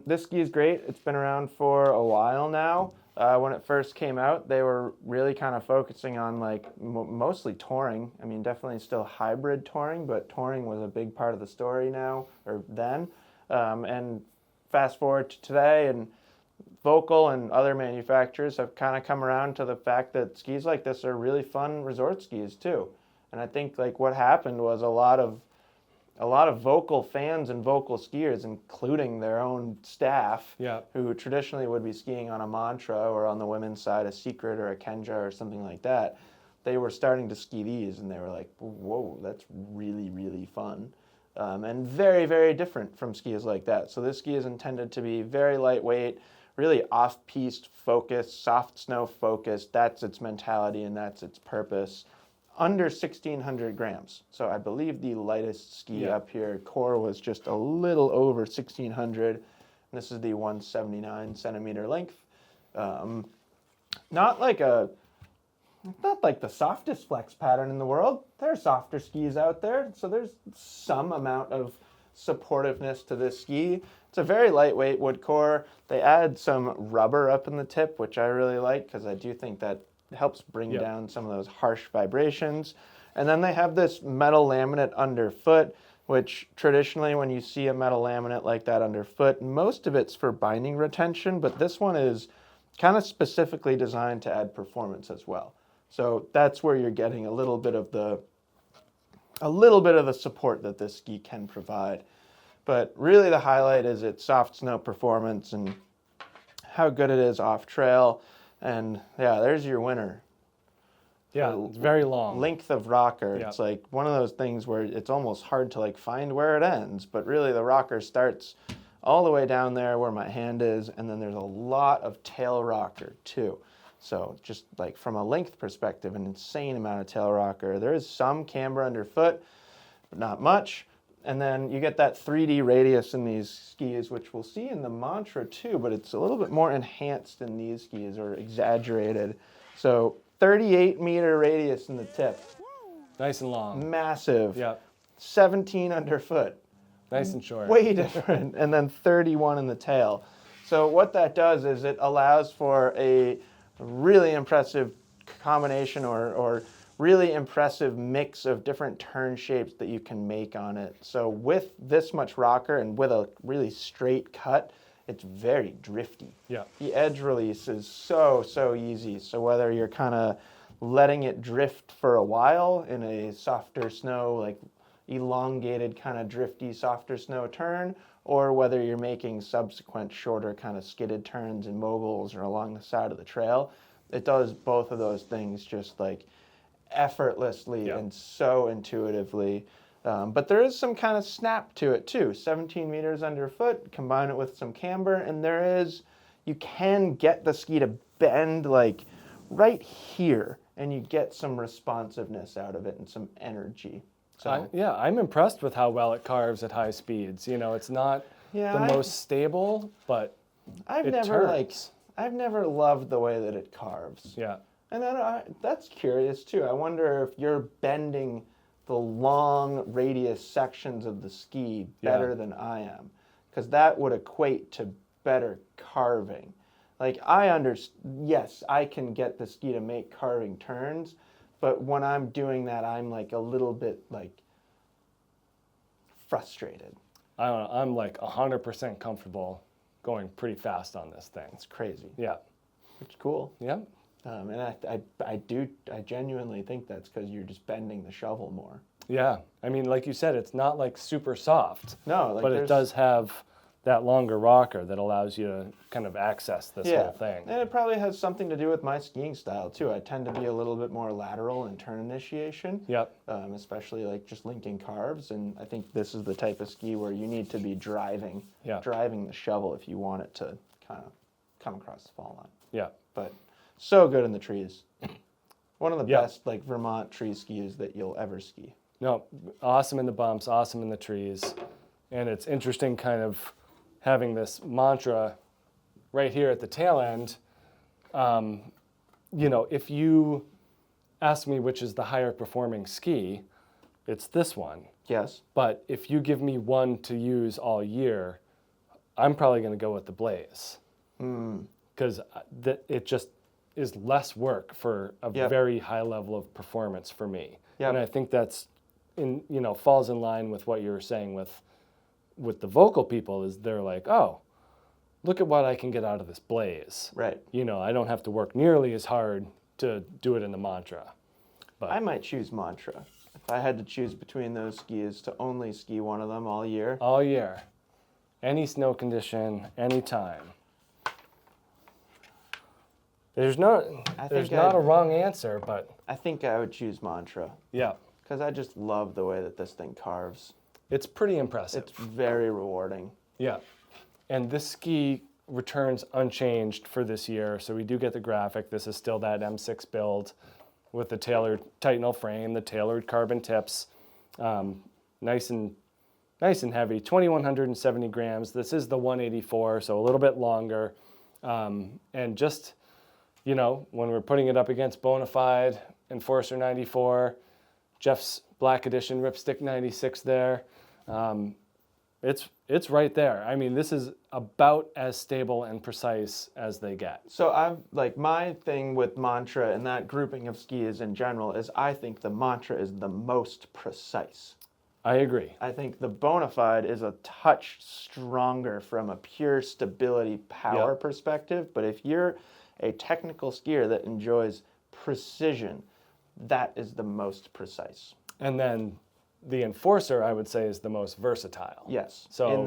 This ski is great. It's been around for a while now. When it first came out, they were really kind of focusing on like mostly touring. I mean, definitely still hybrid touring, but touring was a big part of the story now, or then. And fast forward to today, and Volkl and other manufacturers have kind of come around to the fact that skis like this are really fun resort skis too. And I think like what happened was a lot of Volkl fans and Volkl skiers, including their own staff, who traditionally would be skiing on a Mantra or on the women's side a Secret or a Kenja or something like that, they were starting to ski these and they were like, whoa, that's really, really fun. And very, very different from skis like that. So this ski is intended to be very lightweight, really off-piste focused, soft snow focused. That's its mentality and that's its purpose. Under 1,600 grams. So I believe the lightest ski up here, core, was just a little over 1,600. And this is the 179 centimeter length. Not like the softest flex pattern in the world. There are softer skis out there. So there's some amount of supportiveness to this ski. It's a very lightweight wood core. They add some rubber up in the tip, which I really like because I do think that helps bring down some of those harsh vibrations. And then they have this metal laminate underfoot, which traditionally when you see a metal laminate like that underfoot, most of it's for binding retention, but this one is kind of specifically designed to add performance as well. So that's where you're getting a little bit of the support that this ski can provide. But really the highlight is its soft snow performance and how good it is off trail. And yeah, there's your winner. Yeah, it's very long. Length of rocker. It's like one of those things where it's almost hard to like find where it ends, but really the rocker starts all the way down there where my hand is, and then there's a lot of tail rocker too. So just like from a length perspective, an insane amount of tail rocker. There is some camber underfoot, but not much. And then you get that 3D radius in these skis, which we'll see in the Mantra too, but it's a little bit more enhanced in these skis, or exaggerated. So 38-meter radius in the tip. Nice and long. Massive. Yep. 17 underfoot. Nice and short. Way different. And then 31 in the tail. So what that does is it allows for a really impressive combination or really impressive mix of different turn shapes that you can make on it. So with this much rocker and with a really straight cut, it's very drifty. Yeah. The edge release is so easy. So whether you're kind of letting it drift for a while in a softer snow, like elongated kind of drifty, softer snow turn, or whether you're making subsequent shorter kind of skidded turns and moguls or along the side of the trail, it does both of those things just like effortlessly and so intuitively. But there is some kind of snap to it too. 17 meters underfoot, combine it with some camber, and you can get the ski to bend like right here, and you get some responsiveness out of it and some energy. So yeah, I'm impressed with how well it carves at high speeds. You know, it's not the most stable, but I've never loved the way that it carves. Yeah. And then that's curious too. I wonder if you're bending the long radius sections of the ski better than I am, because that would equate to better carving. Like yes, I can get the ski to make carving turns, but when I'm doing that, I'm like a little bit like frustrated. I don't know. I'm like 100% comfortable going pretty fast on this thing. It's crazy. Yeah. It's cool. Yeah. And I genuinely think that's because you're just bending the shovel more. Yeah. I mean, like you said, it's not like super soft. No, but it does have that longer rocker that allows you to kind of access this whole thing. And it probably has something to do with my skiing style too. I tend to be a little bit more lateral in turn initiation. Yep. Especially like just linking carves, and I think this is the type of ski where you need to be driving the shovel if you want it to kind of come across the fall line. Yeah. But so good in the trees. One of the best like Vermont tree skis that you'll ever ski. No, awesome in the bumps, awesome in the trees. And it's interesting kind of having this Mantra right here at the tail end. You know, if you ask me which is the higher performing ski, it's this one. Yes. But if you give me one to use all year, I'm probably going to go with the Blaze. Because it just is less work for a very high level of performance for me. And I think that's falls in line with what you were saying with the Volkl people, is they're like, oh, look at what I can get out of this Blaze. Right. You know, I don't have to work nearly as hard to do it in the Mantra. But I might choose Mantra. If I had to choose between those skis, to only ski one of them all year. All year. Any snow condition, any time. There's not a wrong answer, but I think I would choose Mantra. Yeah. Because I just love the way that this thing carves. It's pretty impressive. It's very rewarding. Yeah. And this ski returns unchanged for this year. So we do get the graphic. This is still that M6 build with the tailored Titanal frame, the tailored carbon tips. Nice and heavy, 2,170 grams. This is the 184, so a little bit longer. And just, you know, when we're putting it up against Bonafide, Enforcer 94, Jeff's Black Edition Ripstick 96 there, it's right there. I mean, this is about as stable and precise as they get. So my thing with Mantra and that grouping of skis in general is I think the Mantra is the most precise. I agree. I think the Bonafide is a touch stronger from a pure stability power perspective, but if you're a technical skier that enjoys precision, that is the most precise. And then the Enforcer, I would say, is the most versatile. Yes. So in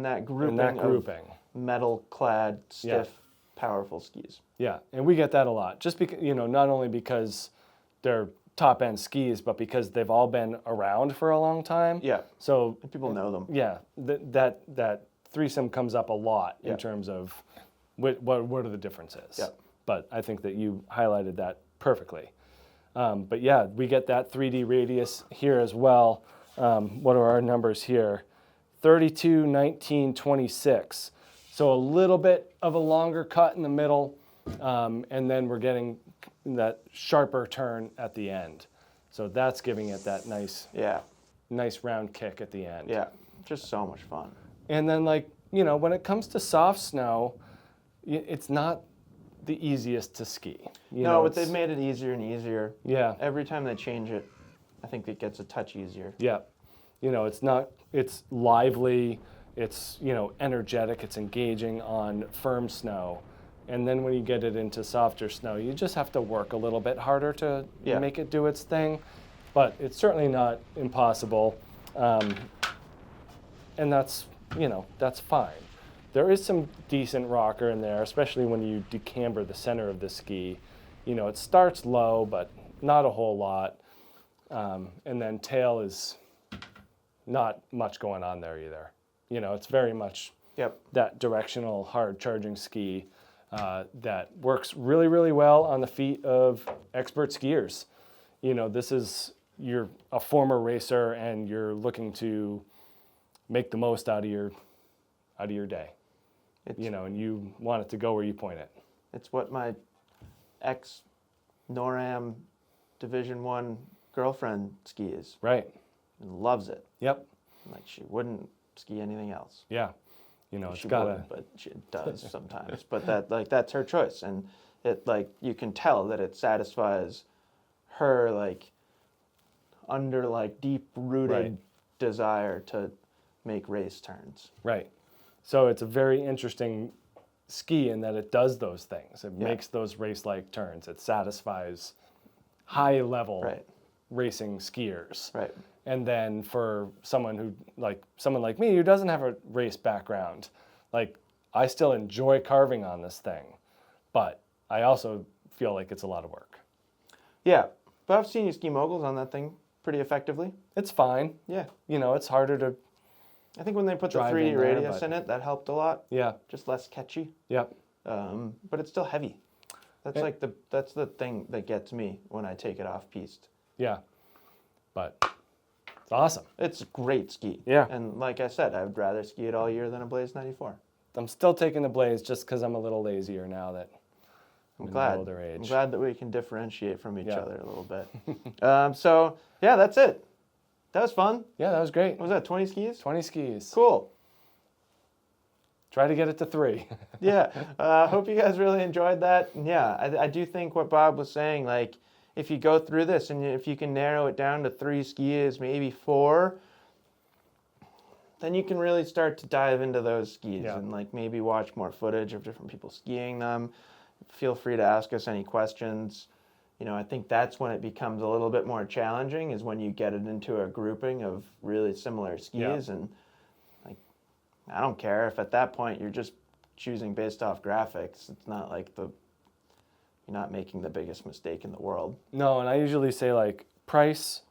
that grouping of metal-clad, stiff, powerful skis. Yeah, and we get that a lot. Just because, you know, not only because they're top-end skis, but because they've all been around for a long time. Yeah. So and people know them. Yeah, that threesome comes up a lot in terms of what are the differences. Yeah. But I think that you highlighted that perfectly. But yeah, we get that 3D radius here as well. what are our numbers here? 32, 19, 26. So a little bit of a longer cut in the middle, and then we're getting that sharper turn at the end. So that's giving it that nice round kick at the end. Yeah, just so much fun. And then, like, you know, when it comes to soft snow, it's not the easiest to ski. No, but they've made it easier and easier. Yeah. Every time they change it, I think it gets a touch easier. Yeah. You know, it's lively, it's, you know, energetic, it's engaging on firm snow. And then when you get it into softer snow, you just have to work a little bit harder to make it do its thing. But it's certainly not impossible. And that's, you know, that's fine. There is some decent rocker in there, especially when you decamber the center of the ski. You know, it starts low, but not a whole lot. And then tail is not much going on there either. You know, it's very much that directional, hard charging ski that works really, really well on the feet of expert skiers. You know, you're a former racer and you're looking to make the most out of your day. You know, and you want it to go where you point it. It's what my ex-NORAM Division 1 girlfriend skis. Right. And loves it. Yep. Like, she wouldn't ski anything else. Yeah. You know, she wouldn't, but she does sometimes. But that's her choice, and it, like, you can tell that it satisfies her, like, under, like, deep-rooted desire to make race turns. Right. So it's a very interesting ski in that it does those things. It makes those race-like turns. It satisfies high-level racing skiers. Right. And then for someone like me who doesn't have a race background, like, I still enjoy carving on this thing, but I also feel like it's a lot of work. Yeah, but I've seen you ski moguls on that thing pretty effectively. It's fine. Yeah. You know, it's harder to I think when they put the 3D radius in it, that helped a lot. Yeah. Just less catchy. Yep. But it's still heavy. That's that's the thing that gets me when I take it off piste. Yeah. But it's awesome. It's a great ski. Yeah. And like I said, I would rather ski it all year than a Blaze 94. I'm still taking the Blaze just because I'm a little lazier now that I'm in the older age. I'm glad that we can differentiate from each other a little bit. So, yeah, that's it. That was fun. Yeah, that was great. What was that, 20 skis? 20 skis. Cool. Try to get it to 3. Yeah. Hope you guys really enjoyed that. And yeah, I do think what Bob was saying, like, if you go through this and if you can narrow it down to 3 skis, maybe 4, then you can really start to dive into those skis and, like, maybe watch more footage of different people skiing them. Feel free to ask us any questions. You know, I think that's when it becomes a little bit more challenging, is when you get it into a grouping of really similar skis. And, like, I don't care if at that point you're just choosing based off graphics. It's not like you're not making the biggest mistake in the world. No, and I usually say, like, price,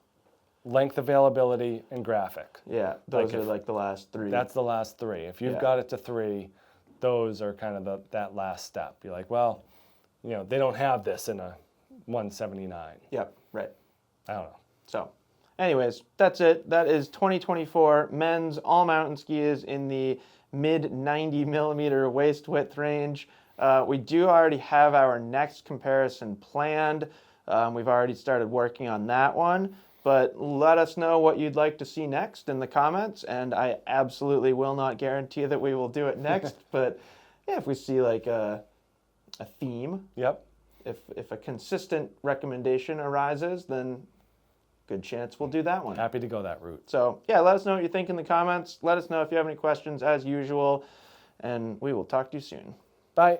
length availability, and graphic. Yeah, those are like the last 3. That's the last 3. If you've got it to 3, those are kind of that last step. You're like, well, you know, they don't have this in a 179. Yep, right. I don't know. So, anyways, that's it. That is 2024 men's all-mountain skis in the mid-90 millimeter waist width range. We do already have our next comparison planned. We've already started working on that one. But let us know what you'd like to see next in the comments, and I absolutely will not guarantee that we will do it next. But yeah, if we see like a theme, if a consistent recommendation arises, then good chance we'll do that one. Happy to go that route. So yeah, let us know what you think in the comments. Let us know if you have any questions as usual, and we will talk to you soon. Bye.